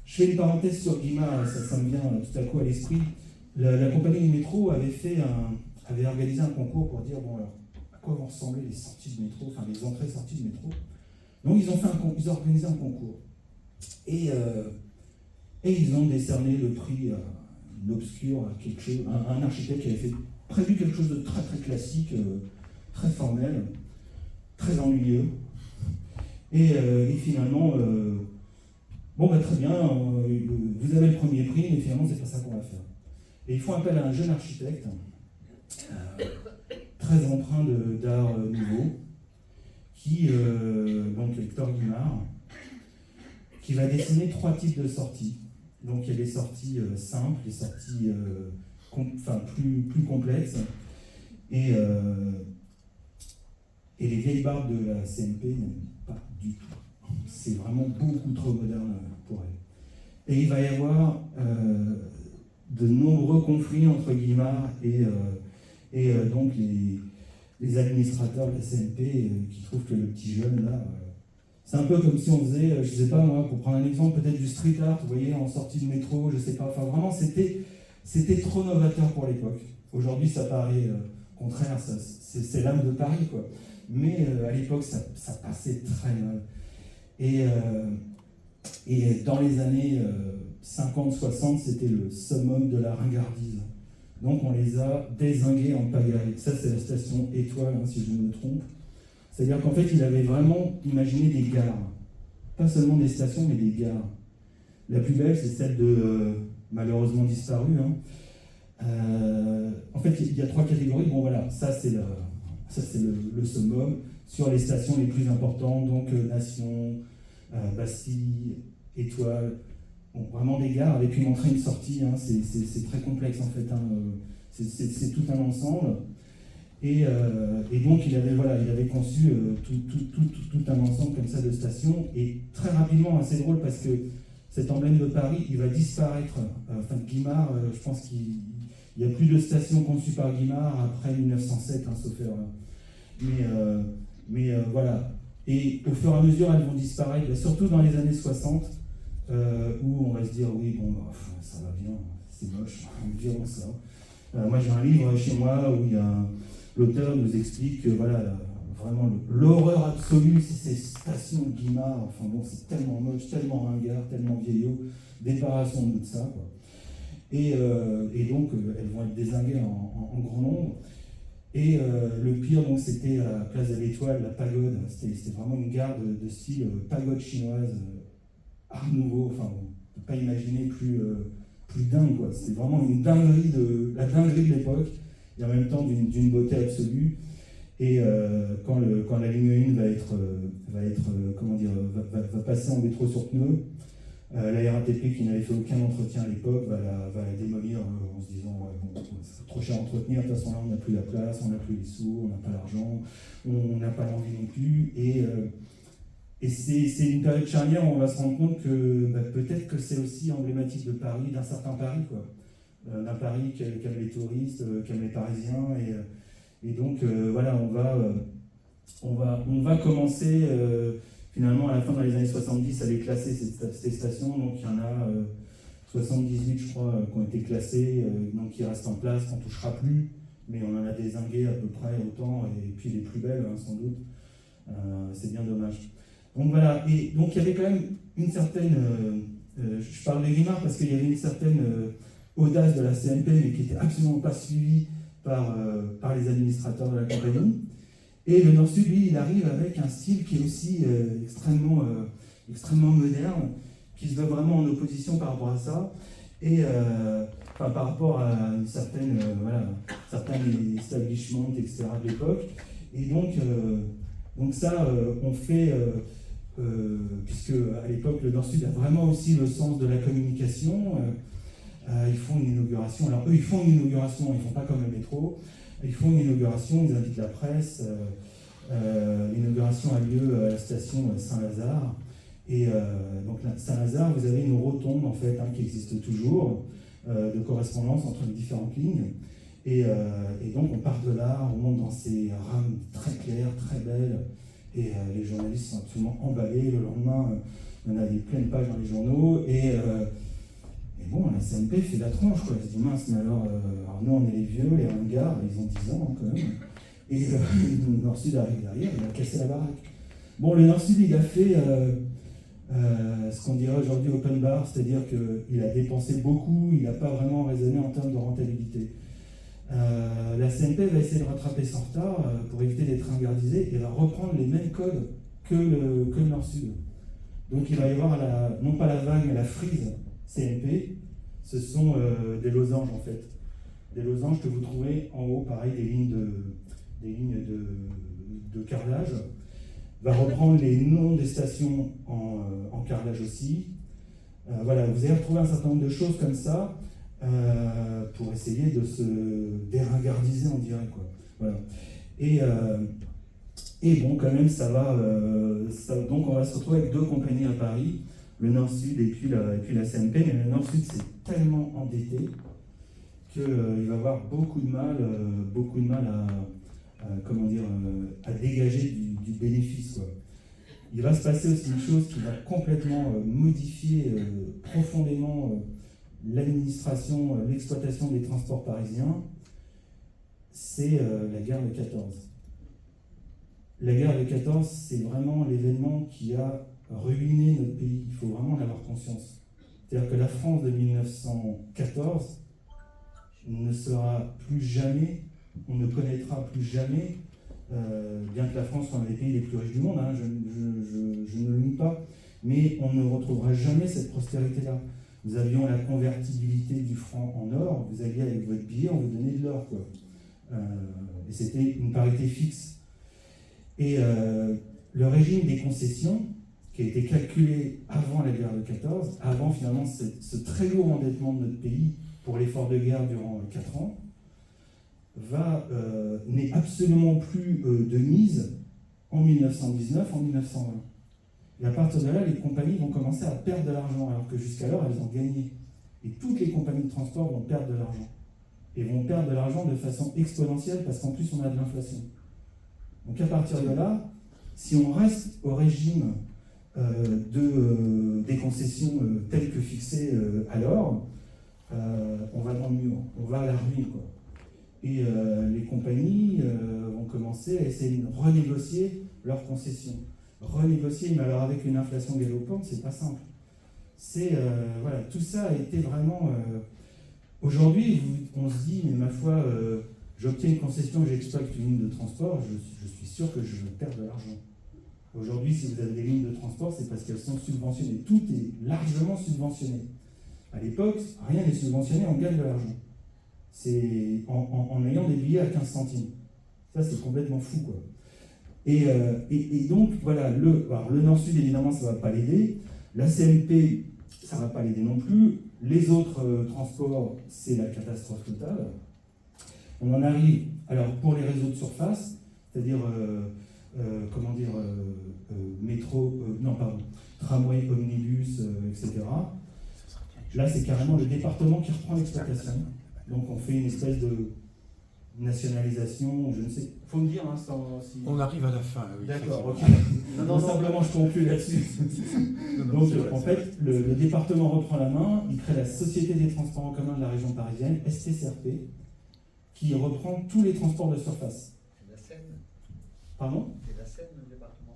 Je fais une parenthèse sur Guimard, ça me vient tout à coup à l'esprit. La compagnie du métro avait organisé un concours pour dire, bon alors, à quoi vont ressembler les sorties de métro, enfin les entrées et sorties de métro. Donc ils ont organisé un concours. Et ils ont décerné le prix à une obscure, à un architecte qui avait prévu quelque chose de très très classique, très formel, très ennuyeux. Et finalement, très bien, vous avez le premier prix, mais finalement c'est pas ça qu'on va faire. Et ils font appel à un jeune architecte, très empreint d'art nouveau, donc Hector Guimard, qui va dessiner 3 types de sorties. Donc il y a les sorties simples, les sorties plus complexes, et les vieilles barbes de la CNP n'aiment pas du tout. C'est vraiment beaucoup trop moderne pour elle. Et il va y avoir de nombreux conflits entre Guimard et donc les administrateurs de la CNP qui trouvent que le petit jeune là, c'est un peu comme si on faisait, je sais pas moi, pour prendre un exemple peut-être du street art, vous voyez, en sortie de métro, je sais pas, enfin vraiment c'était trop novateur pour l'époque. Aujourd'hui ça paraît contraire, c'est l'âme de Paris quoi. Mais à l'époque ça passait très mal. Et dans les années 50-60, c'était le summum de la ringardise. Donc on les a dézingués en pagaille. Ça c'est la station Étoile, hein, si je ne me trompe. C'est-à-dire qu'en fait il avait vraiment imaginé des gares. Pas seulement des stations, mais des gares. La plus belle c'est celle de, malheureusement disparue. Hein. En fait il y a 3 catégories. Bon voilà, ça c'est le summum sur les stations les plus importantes, donc Nation, Bastille, Étoile, bon, vraiment des gares avec une entrée et une sortie, hein, c'est très complexe en fait, hein, c'est tout un ensemble. Et donc il avait conçu tout un ensemble comme ça de stations, et très rapidement, assez drôle parce que cet emblème de Paris, il va disparaître. Enfin, Guimard, je pense qu'il n'y a plus de stations conçues par Guimard après 1907, hein, sauf erreur. Mais voilà. Et au fur et à mesure, elles vont disparaître, surtout dans les années 60, où on va se dire, oui, bon, ça va bien, c'est moche, virons ça. Moi, j'ai un livre chez moi où l'auteur nous explique que, voilà, vraiment l'horreur absolue, c'est ces stations de Guimard. Enfin bon, c'est tellement moche, tellement ringard, tellement vieillot. Débarrassons-nous de ça, quoi. Et donc, elles vont être dézinguées en grand nombre. Et le pire, donc, c'était à la place de l'Étoile, la pagode. C'était vraiment une gare de style pagode chinoise, art nouveau. Enfin, on ne peut pas imaginer plus dingue, quoi. C'était vraiment une dinguerie la dinguerie de l'époque, et en même temps d'une beauté absolue. Et quand la ligne 1 va passer en métro sur pneus, la RATP, qui n'avait fait aucun entretien à l'époque, va la démolir en se disant ouais, bon, c'est trop cher à entretenir, de toute façon là on n'a plus la place, on n'a plus les sous, on n'a pas l'argent, on n'a pas l'envie non plus. Et c'est une période charnière où on va se rendre compte que peut-être que c'est aussi emblématique de Paris, d'un certain Paris, quoi. D'un Paris qu'aiment les touristes, qu'aiment les Parisiens. Et donc voilà, on va commencer finalement à la fin dans les années 70 à les classer, ces stations. Donc il y en a 78 je crois qui ont été classées, donc qui restent en place, qu'on ne touchera plus, mais on en a dézingué à peu près autant, et puis les plus belles hein, sans doute. C'est bien dommage. Donc voilà, et donc il y avait quand même une certaine, je parle de Guimard parce qu'il y avait une certaine audace de la CNP, mais qui n'était absolument pas suivie par les administrateurs de la compagnie. Et le Nord-Sud, lui, il arrive avec un style qui est aussi extrêmement moderne, qui se veut vraiment en opposition par rapport à ça, et par rapport à une certaine, certains establishments, etc. de l'époque. Et donc ça, on fait, puisque à l'époque, le Nord-Sud a vraiment aussi le sens de la communication. Ils font une inauguration. Alors eux, ils font une inauguration, ils ne font pas comme le métro. Ils font une inauguration, ils invitent la presse. L'inauguration a lieu à la station Saint-Lazare. Et donc Saint-Lazare, vous avez une rotonde en fait qui existe toujours, de correspondance entre les différentes lignes. Et donc on part de là, on monte dans ces rames très claires, très belles. Et les journalistes sont absolument emballés. Le lendemain, il y en a des pleines pages dans les journaux. Et bon, la CNP fait la tronche, quoi. Je dis mince, mais alors nous on est les vieux, les ringards, ils ont 10 ans quand même. Et le Nord-Sud arrive derrière, il a cassé la baraque. Bon, le Nord-Sud, il a fait ce qu'on dirait aujourd'hui open bar, c'est-à-dire qu'il a dépensé beaucoup, il n'a pas vraiment raisonné en termes de rentabilité. La CNP va essayer de rattraper son retard pour éviter d'être ringardisée et va reprendre les mêmes codes que le Nord-Sud. Donc il va y avoir non pas la vague, mais la frise CNP. Ce sont des losanges en fait. Des losanges que vous trouvez en haut, pareil, des lignes de carrelage. Va reprendre les noms des stations en carrelage aussi. Voilà, vous allez retrouver un certain nombre de choses comme ça pour essayer de se déringardiser, on dirait, quoi. Voilà. Et bon, quand même, ça va. Donc, on va se retrouver avec deux compagnies à Paris, le Nord-Sud et puis la CNP. Mais le Nord-Sud, c'est tellement endetté qu'il va avoir beaucoup de mal à dégager du bénéfice, quoi. Il va se passer aussi une chose qui va complètement modifier profondément l'administration, l'exploitation des transports parisiens, c'est la guerre de 14. La guerre de 14, c'est vraiment l'événement qui a ruiné notre pays. Il faut vraiment en avoir conscience. C'est-à-dire que la France de 1914 ne sera plus jamais, on ne connaîtra plus jamais, bien que la France soit un des pays les plus riches du monde, hein, je ne le nie pas, mais on ne retrouvera jamais cette prospérité-là. Nous avions la convertibilité du franc en or, vous alliez avec votre billet, on vous donnait de l'or, quoi. Et c'était une parité fixe. Et le régime des concessions, qui a été calculé avant la guerre de 14, avant finalement ce très lourd endettement de notre pays pour l'effort de guerre durant 4 ans, n'est absolument plus de mise en 1919, en 1920. Et à partir de là, les compagnies vont commencer à perdre de l'argent, alors que jusqu'alors, elles ont gagné. Et toutes les compagnies de transport vont perdre de l'argent. Et vont perdre de l'argent de façon exponentielle, parce qu'en plus, on a de l'inflation. Donc à partir de là, si on reste au régime des concessions telles que fixées alors, on va dans le mur, on va à la ruine, quoi. Et les compagnies vont commencer à essayer de renégocier leurs concessions. Renégocier, mais alors avec une inflation galopante, c'est pas simple. Voilà, tout ça a été vraiment... Aujourd'hui, on se dit, mais ma foi, j'obtiens une concession, j'exploite une ligne de transport, je suis sûr que je vais perdre de l'argent. Aujourd'hui, si vous avez des lignes de transport, c'est parce qu'elles sont subventionnées. Tout est largement subventionné. À l'époque, rien n'est subventionné, on gagne de l'argent. C'est en ayant des billets à 15 centimes. Ça, c'est complètement fou, quoi. Et donc, voilà, le Nord-Sud, évidemment, ça ne va pas l'aider. La CMP, ça ne va pas l'aider non plus. Les autres transports, c'est la catastrophe totale. On en arrive, alors, pour les réseaux de surface, c'est-à-dire, tramway, omnibus, etc. Là, c'est carrément le département qui reprend l'exploitation. Donc, on fait une espèce de nationalisation, je ne sais. Il faut me dire, hein, si... On arrive à la fin, oui. D'accord, ok. Non, simplement, je conclue là-dessus. Donc, en fait, le département reprend la main, il crée la Société des transports en commun de la région parisienne, STCRP, qui reprend tous les transports de surface. C'est la Seine. Pardon ? C'est la Seine, le département.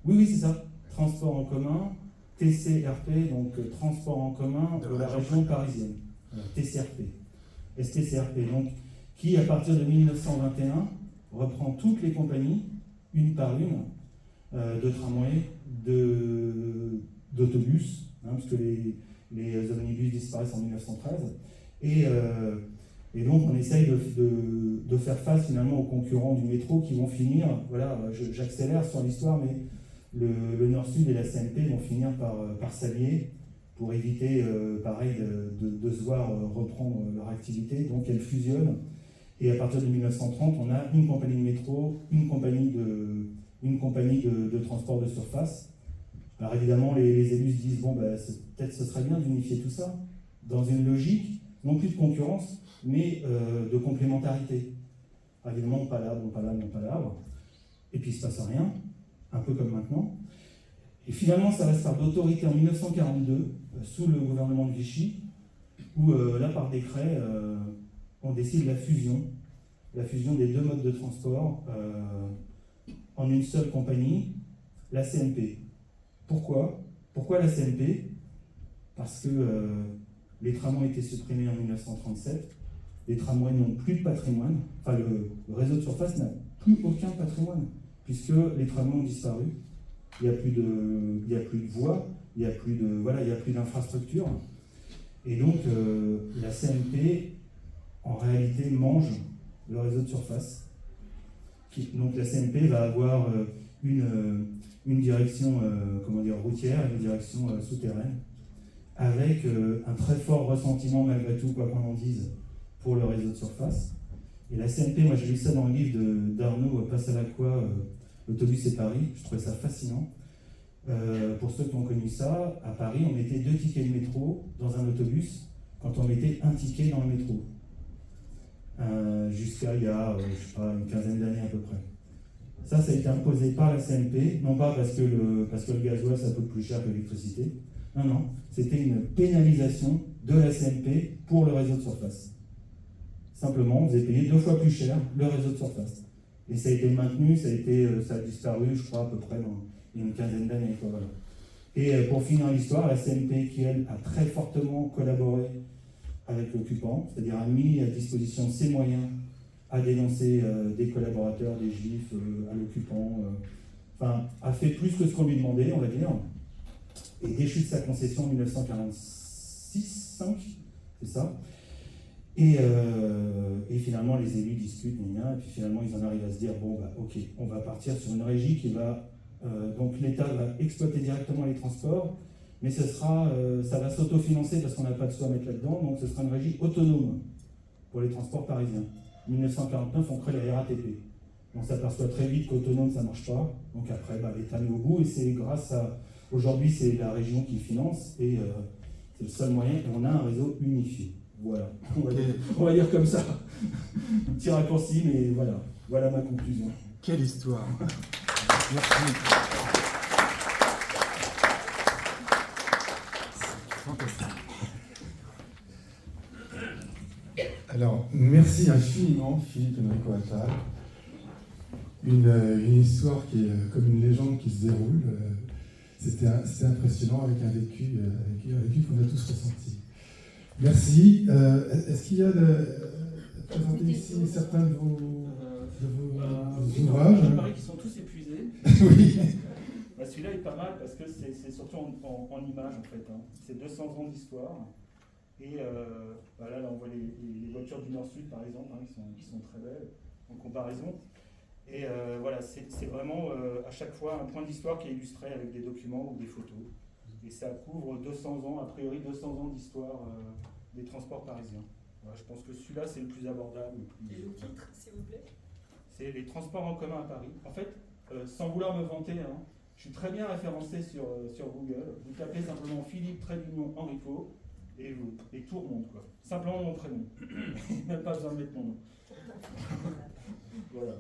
Oui, c'est ça. Transport en commun, TCRP, donc transport en commun de la région parisienne. TCRP. STCRP, donc, qui, à partir de 1921, reprend toutes les compagnies, une par une, de tramway, d'autobus, parce que les omnibus disparaissent en 1913. Et donc, on essaye de faire face finalement aux concurrents du métro qui vont finir, voilà, j'accélère sur l'histoire, mais le Nord-Sud et la CMP vont finir par s'allier pour éviter, pareil, de se voir reprendre leur activité. Donc, elles fusionnent. Et à partir de 1930, on a une compagnie de métro, une compagnie de transport de surface. Alors évidemment, les élus se disent, bon, peut-être ce serait bien d'unifier tout ça dans une logique, non plus de concurrence, mais de complémentarité. Alors évidemment, pas l'arbre. Et puis il ne se passe rien, un peu comme maintenant. Et finalement, ça va se faire d'autorité en 1942, sous le gouvernement de Vichy, où là, par décret, on décide la fusion des deux modes de transport en une seule compagnie, la CMP. Pourquoi la CMP ? Parce que les tramways ont été supprimés en 1937, les tramways n'ont plus de patrimoine, enfin le réseau de surface n'a plus aucun patrimoine, puisque les tramways ont disparu, il n'y a plus de voies, il n'y a plus d'infrastructure, et donc la CMP en réalité mange le réseau de surface. Donc la CMP va avoir une direction routière et une direction souterraine, avec un très fort ressentiment malgré tout, quoi qu'on en dise, pour le réseau de surface. Et la CMP, moi j'ai lu ça dans le livre d'Arnaud Passalacqua, L'autobus et Paris, je trouvais ça fascinant. Pour ceux qui ont connu ça, à Paris, on mettait 2 tickets de métro dans un autobus quand on mettait un ticket dans le métro. Jusqu'à il y a, une quinzaine d'années à peu près. Ça a été imposé par la CMP, non pas parce que le gasoil ça coûte plus cher que l'électricité. Non, c'était une pénalisation de la CMP pour le réseau de surface. Simplement, vous avez payé 2 fois plus cher le réseau de surface. Et ça a été maintenu, ça a disparu, je crois, à peu près dans une quinzaine d'années. Voilà. Et pour finir l'histoire, la CMP, qui elle a très fortement collaboré avec l'occupant, c'est-à-dire a mis à disposition ses moyens à dénoncer des collaborateurs, des juifs, à l'occupant, a fait plus que ce qu'on lui demandait, on va dire, et déchu de sa concession en 1946-5, c'est ça. Et finalement, les élus discutent, et puis finalement, ils en arrivent à se dire, ok, on va partir sur une régie qui va Donc l'État va exploiter directement les transports, mais ça va s'autofinancer parce qu'on n'a pas de sous à mettre là-dedans, donc ce sera une régie autonome pour les transports parisiens. En 1949, on crée la RATP. On s'aperçoit très vite qu'autonome, ça ne marche pas. Donc après, l'État met au bout, et c'est grâce à... Aujourd'hui, c'est la région qui finance, et c'est le seul moyen, et on a un réseau unifié. Voilà, on va dire comme ça. Un petit raccourci, mais voilà ma conclusion. Quelle histoire. Merci. Fantastique. Alors, merci infiniment, Philippe Enrico Attal. Une histoire qui est comme une légende qui se déroule. C'était impressionnant avec un vécu qu'on a tous ressenti. Merci. Est-ce qu'il y a présenter ici certains de vos ouvrages? Il paraît qu'ils sont tous épuisés. Oui. Celui-là est pas mal parce que c'est surtout en images en fait. C'est 200 ans d'histoire. Et là, on voit les voitures du Nord-Sud par exemple, qui sont très belles en comparaison. Et c'est vraiment à chaque fois un point d'histoire qui est illustré avec des documents ou des photos. Et ça couvre 200 ans, a priori 200 ans d'histoire des transports parisiens. Voilà, je pense que celui-là c'est le plus abordable. Et le titre, s'il vous plaît? C'est les transports en commun à Paris. En fait, sans vouloir me vanter, je suis très bien référencé sur Google. Vous tapez simplement Philippe Enrico et tout remonte, quoi. Simplement mon prénom. Même pas besoin de mettre mon nom. Voilà.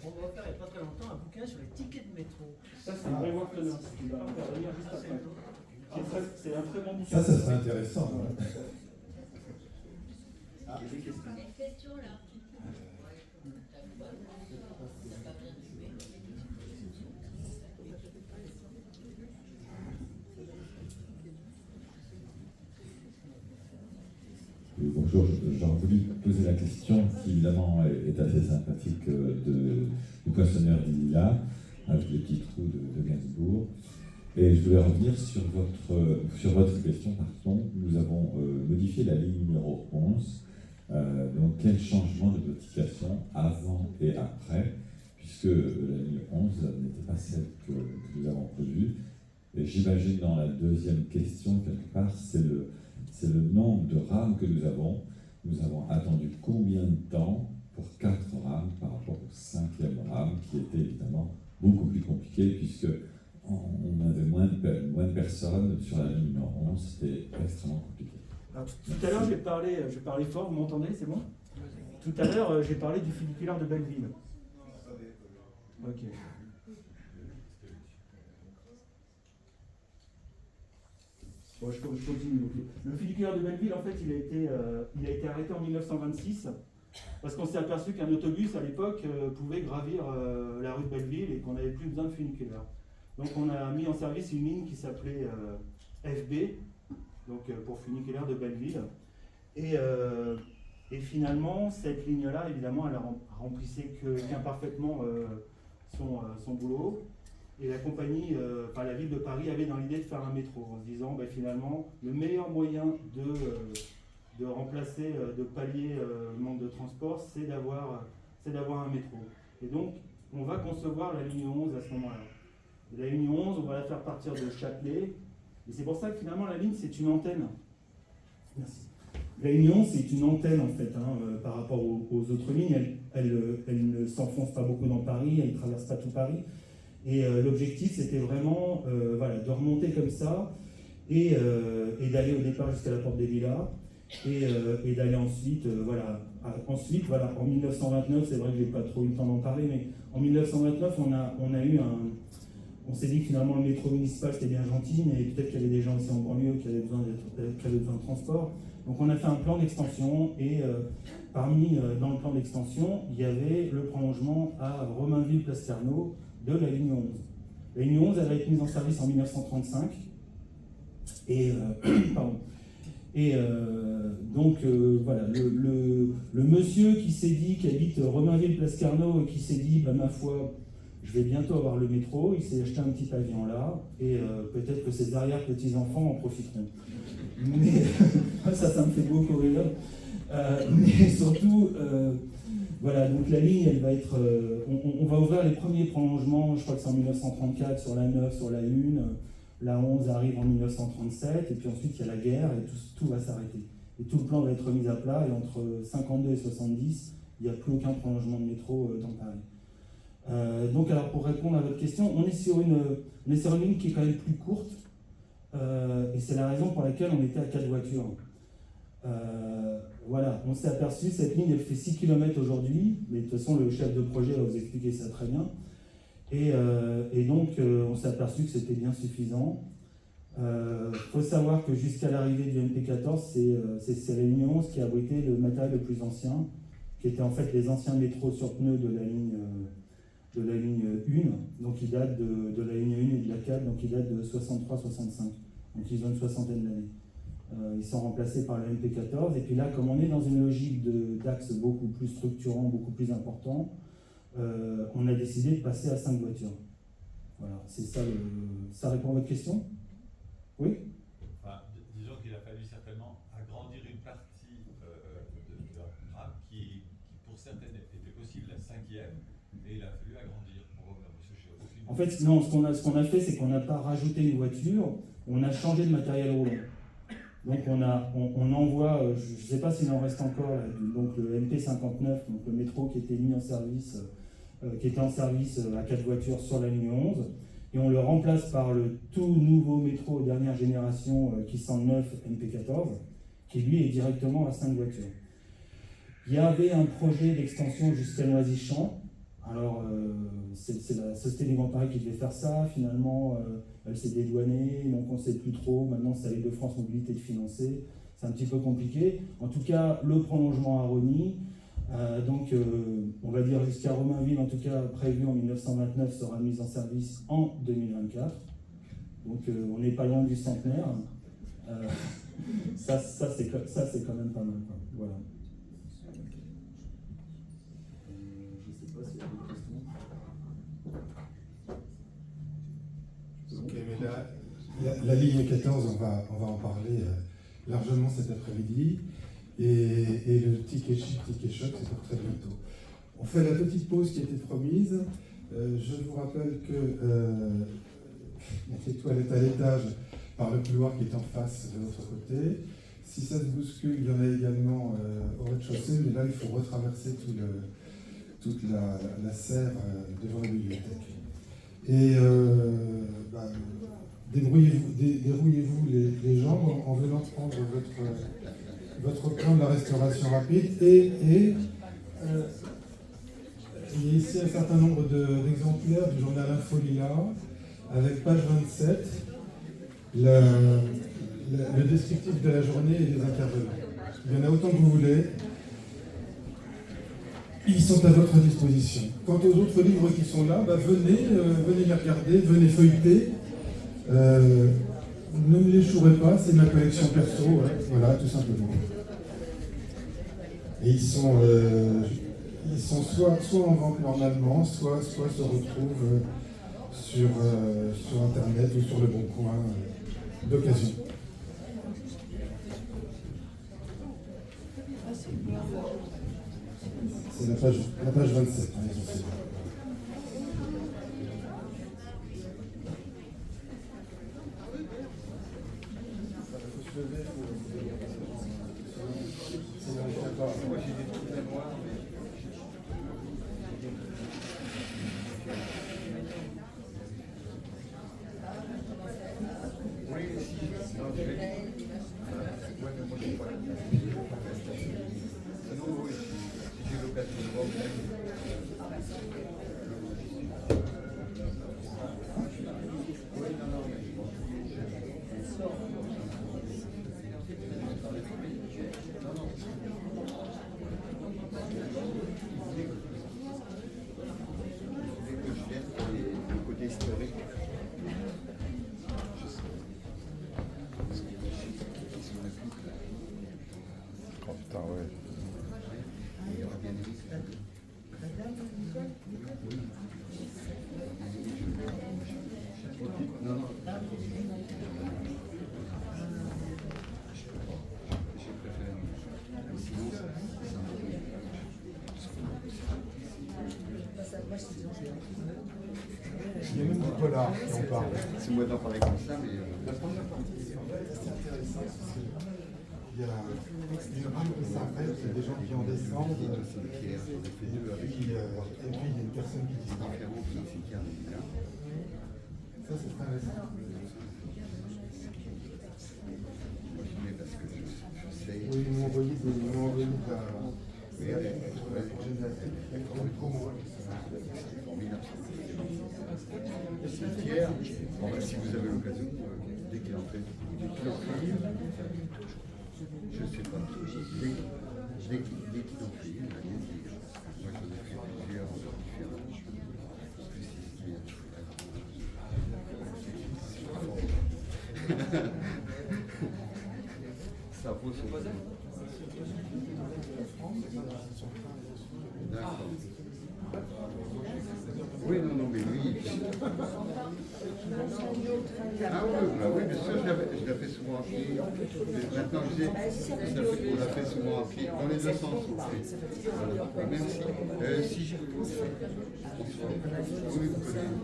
On va faire il n'y a pas très longtemps un bouquin sur les tickets de métro. Ça, c'est un vrai workshop qui va intervenir juste après. C'est un très bon bouquin. Ça serait intéressant. Il y a des questions. Une question là. Bonjour, j'aurais voulu poser la question qui évidemment est assez sympathique du poissonneur d'Ilila, avec le petit trou de Gainsbourg. Et je voulais revenir sur votre question. Nous avons modifié la ligne numéro 11. Donc quel changement de notification avant et après, puisque la ligne 11 n'était pas celle que nous avons prévue. Et j'imagine dans la deuxième question, quelque part, c'est le nombre de rames que nous avons. Nous avons attendu combien de temps pour 4 rames par rapport au 5e rame, qui était évidemment beaucoup plus compliqué, puisque on avait moins de personnes sur la ligne numéro 11, c'était extrêmement compliqué. Alors, tout à l'heure, j'ai parlé fort, vous m'entendez, c'est bon? Tout à l'heure, j'ai parlé du funiculaire de Belleville. Ok. Bon, je continue. Le funiculaire de Belleville, en fait, il a été arrêté en 1926 parce qu'on s'est aperçu qu'un autobus, à l'époque, pouvait gravir la rue de Belleville et qu'on n'avait plus besoin de funiculaire. Donc, on a mis en service une ligne qui s'appelait FB, donc pour funiculaire de Belleville. Et finalement, cette ligne-là, évidemment, elle remplissait qu'imparfaitement son boulot. Et la compagnie, la ville de Paris avait dans l'idée de faire un métro, en se disant finalement, le meilleur moyen de remplacer, de pallier le manque de transport, c'est d'avoir un métro. Et donc, on va concevoir la ligne 11 à ce moment-là. Et la ligne 11, on va la faire partir de Châtelet. Et c'est pour ça que finalement, la ligne, c'est une antenne. Merci. La ligne 11, c'est une antenne, en fait, par rapport aux autres lignes. Elle ne s'enfonce pas beaucoup dans Paris, elle ne traverse pas tout Paris. Et l'objectif, c'était vraiment de remonter comme ça et d'aller au départ jusqu'à la porte des Lilas et d'aller ensuite, en 1929, c'est vrai que je n'ai pas trop eu le temps d'en parler, mais en 1929, on s'est dit que finalement le métro municipal c'était bien gentil, mais peut-être qu'il y avait des gens aussi en banlieue qui avaient besoin de transport. Donc on a fait un plan d'extension et dans le plan d'extension, il y avait le prolongement à Romainville-Place Carnot de la ligne 11. La ligne 11, elle a été mise en service en 1935. Le monsieur qui s'est dit, qui habite Romainville-Place Carnot, et qui s'est dit, ma foi, je vais bientôt avoir le métro, il s'est acheté un petit pavillon là, et peut-être que ses arrière-petits-enfants en profiteront. Mais ça me fait beaucoup rire. Mais surtout, Voilà, donc la ligne, elle va être... on va ouvrir les premiers prolongements, je crois que c'est en 1934 sur la 9, sur la 1. La 11 arrive en 1937, et puis ensuite il y a la guerre, et tout va s'arrêter. Et tout le plan va être remis à plat, et entre 52 et 70, il n'y a plus aucun prolongement de métro dans Paris. Donc alors pour répondre à votre question, on est sur une ligne qui est quand même plus courte, et c'est la raison pour laquelle on était à 4 voitures. Voilà, on s'est aperçu, cette ligne elle fait 6 km aujourd'hui, mais de toute façon le chef de projet va vous expliquer ça très bien. Et donc on s'est aperçu que c'était bien suffisant. Faut savoir que jusqu'à l'arrivée du MP14, c'est ces réunions qui abritaient le matériel le plus ancien, qui étaient en fait les anciens métros sur pneus de la ligne 1, donc ils datent de la ligne 1 et de la 4, donc ils datent de 63-65, donc ils ont une soixantaine d'années. Ils sont remplacés par le MP14, et puis là, comme on est dans une logique d'axe beaucoup plus structurant, beaucoup plus important, on a décidé de passer à 5 voitures. Voilà, c'est ça. Ça répond à votre question? Oui? Enfin, disons qu'il a fallu certainement agrandir une partie de la programme qui, pour certaines, était possible la 5e, et il a fallu agrandir pour En fait, non, ce qu'on a fait, c'est qu'on n'a pas rajouté une voiture, on a changé de matériel roulant. Donc on envoie, je ne sais pas s'il en reste encore, là, donc le MP59, donc le métro qui était mis en service, qui était en service à 4 voitures sur la ligne 11, et on le remplace par le tout nouveau métro dernière génération qui sent neuf MP14, qui lui est directement à 5 voitures. Il y avait un projet d'extension jusqu'à Noisy-Champs. Alors, c'est la Société du Grand Paris qui devait faire ça. Finalement, elle s'est dédouanée, donc on ne sait plus trop. Maintenant, c'est à l'Île-de-France Mobilité de financer. C'est un petit peu compliqué. En tout cas, le prolongement à Rosny, donc on va dire jusqu'à Romainville, en tout cas prévu en 1929, sera mis en service en 2024. Donc, on n'est pas loin du centenaire. Ça c'est quand même pas mal, quoi. Voilà. Ok, mais la ligne 14, on va en parler largement cet après-midi. Et le ticket choc, c'est pour très bientôt. On fait la petite pause qui était promise. Je vous rappelle que les toilettes à l'étage par le couloir qui est en face de l'autre côté. Si ça se bouscule, il y en a également au rez-de-chaussée, mais là, il faut retraverser toute la serre devant la bibliothèque. Et dérouillez-vous les jambes en venant prendre votre plan de la restauration rapide. Et il y a ici un certain nombre d'exemplaires du journal Infolila, avec page 27, le descriptif de la journée et des intervenants. Il y en a autant que vous voulez. Ils sont à votre disposition. Quant aux autres livres qui sont là, venez les regarder, venez feuilleter. Ne me les chourez pas, c'est ma collection perso, ouais, voilà, tout simplement. Et ils sont soit en vente normalement, soit se retrouvent sur Internet ou sur le Bon Coin d'occasion. C'est la page 27. Hein, polar qui en parle. C'est moi d'en parler comme ça, mais. La première partie, c'est intéressant parce qu'il y a une rame qui s'arrête, il y a des gens qui en descendent, et puis il y a une personne qui disparaît. Ça, c'est intéressant. Oui, ils m'ont envoyé de la. Oui, avec le cimetière, si vous avez l'occasion, dès qu'il en fait, je ne sais pas, dès qu'il en fait, moi j'en ai fait plusieurs différents, ça vaut son coup. D'accord. Oui, non, mais lui. Ah oui, bien sûr, je la fais souvent à pied. Maintenant que on la fait souvent à pied, dans les deux sens. Merci. Si j'ai. Oui, vous connaissez.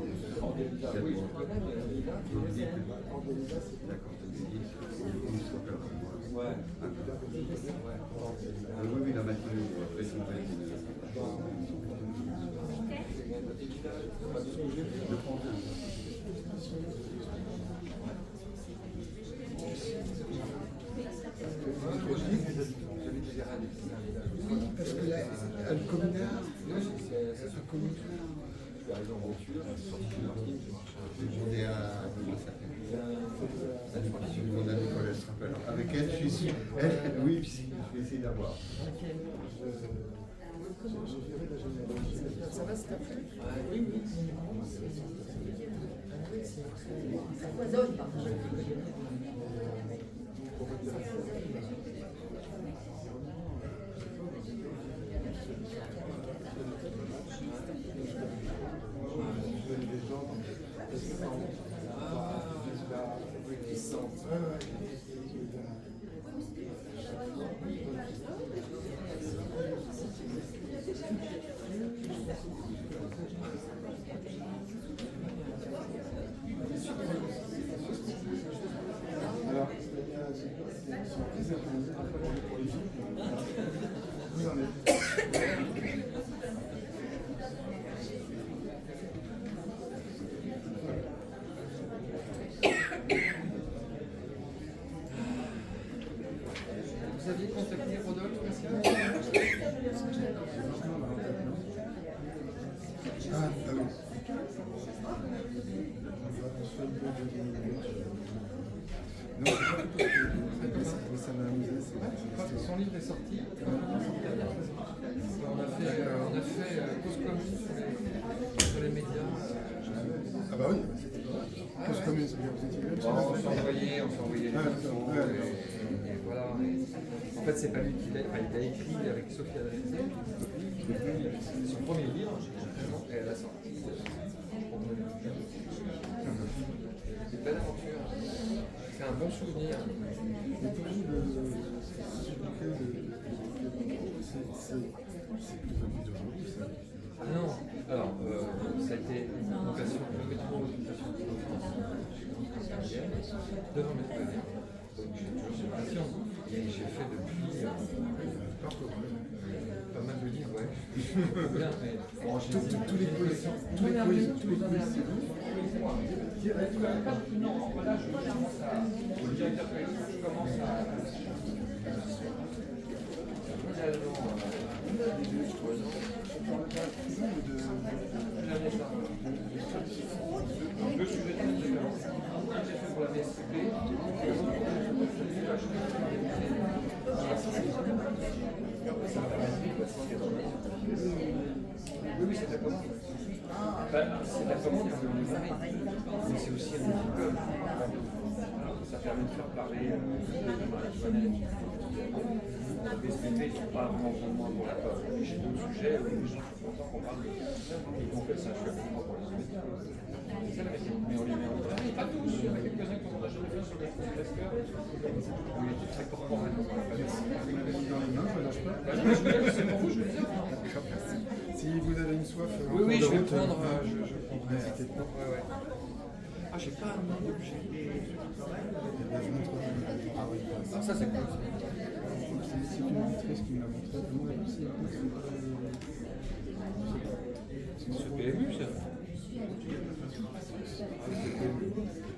D'accord. Oui, la matinée, après son Oui, parce que là, le communard, c'est un communard. On est à. Comment ça s'appelle? Mon amie Colette se rappelle. Avec elle, je suis sûr. Oui, je vais essayer d'avoir. Ça va, c'est après? Oui, oui. Ça foisonne, par contre. Vous aviez contacté Rodolphe Pascal? Ah oui. Non, ça m'a amusé. Son livre est sorti. On a fait cause commune sur les médias. Ah bah oui. Cause commune, c'est bien. On s'est envoyé les photos et voilà. En fait, c'est pas lui qui l'a écrit avec Sophie Adrien. C'est son premier livre et elle a sorti. C'est une belle aventure. C'est un bon souvenir. Mais pour vous, c'est plus la vie d'aujourd'hui, ça. Ah non, alors ça a été une vocation, le métro, une vocation de France, devant le métro. Donc j'ai toujours cette passion. Et j'ai fait depuis pas mal de livres, ouais. Bien, mais bon, tous les quiz, non, voilà, je commence à. Le directeur collectif, je commence à. Deux sujets très différents. Un que j'ai fait pour la VSP et l'autre oui, c'est la commande. C'est la commande, mais c'est aussi un diplôme. Ça permet de faire parler les SPP ne sont pas vraiment pour moi pour la peur. J'ai d'autres sujets où les gens sont contents qu'on parle et qu'on fait ça chouette pour moi pour les SPP. C'est ça la question. Mais on les met en place. Pas tous, il y en a quelques-uns qui ont déjà fait sur les Presque. Où il était très corporel. Dans les mains, je ne lâche pas. C'est pour vous, je vais le dire. Si vous avez une soif, oui, je vais prendre. Je prendrai. Ouais. Ah, j'ai pas un nom d'objet. Ah, ça c'est cool. C'est une maîtresse qui me l'a montré. C'est PMU ça.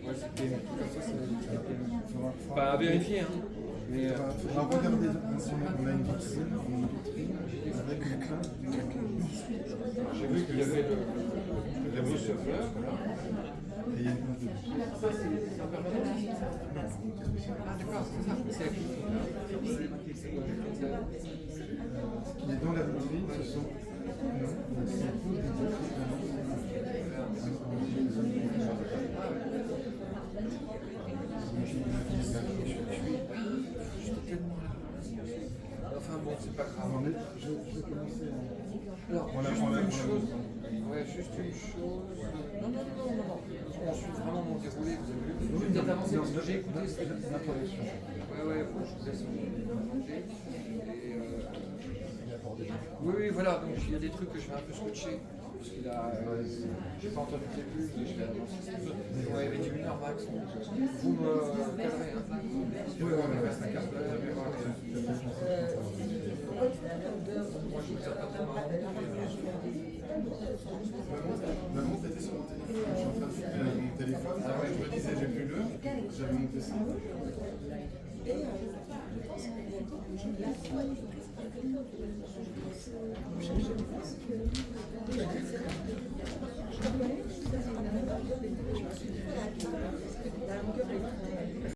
Ouais, c'est PMU. Comme ça, c'est PMU. Pas à vérifier, hein. Mais Il faudra regarder. On a une vitrine avec une plainte. j'ai vu qu'il y avait la mousse de fleurs. Et il y a une plainte de Ah d'accord, c'est ça. C'est Ce qui est dans la vitrine, ce sont Enfin bon, c'est pas grave. Je vais commencer Alors, Voilà, juste voilà, une voilà. chose. Ouais, juste une chose. Non. On suit vraiment mon déroulé, vous avez vu. Je vais peut-être avancer parce que j'ai écouté cette l'introduction. Ouais, faut que je vous laisse monter. Oui, voilà, donc il y a des trucs que je vais un peu switcher. Parce qu'il a. J'ai pas entendu le début, mais je vais avancer. Ouais, il avait dit 1h max. Donc, vous me cadrez, hein. Oui, on reste un quart d'heure. Moi, je vous ai pas trop marrant. La montre était sur mon téléphone. Je suis en train de filmer avec mon téléphone. Je me disais, j'ai plus l'heure. J'avais monté ça.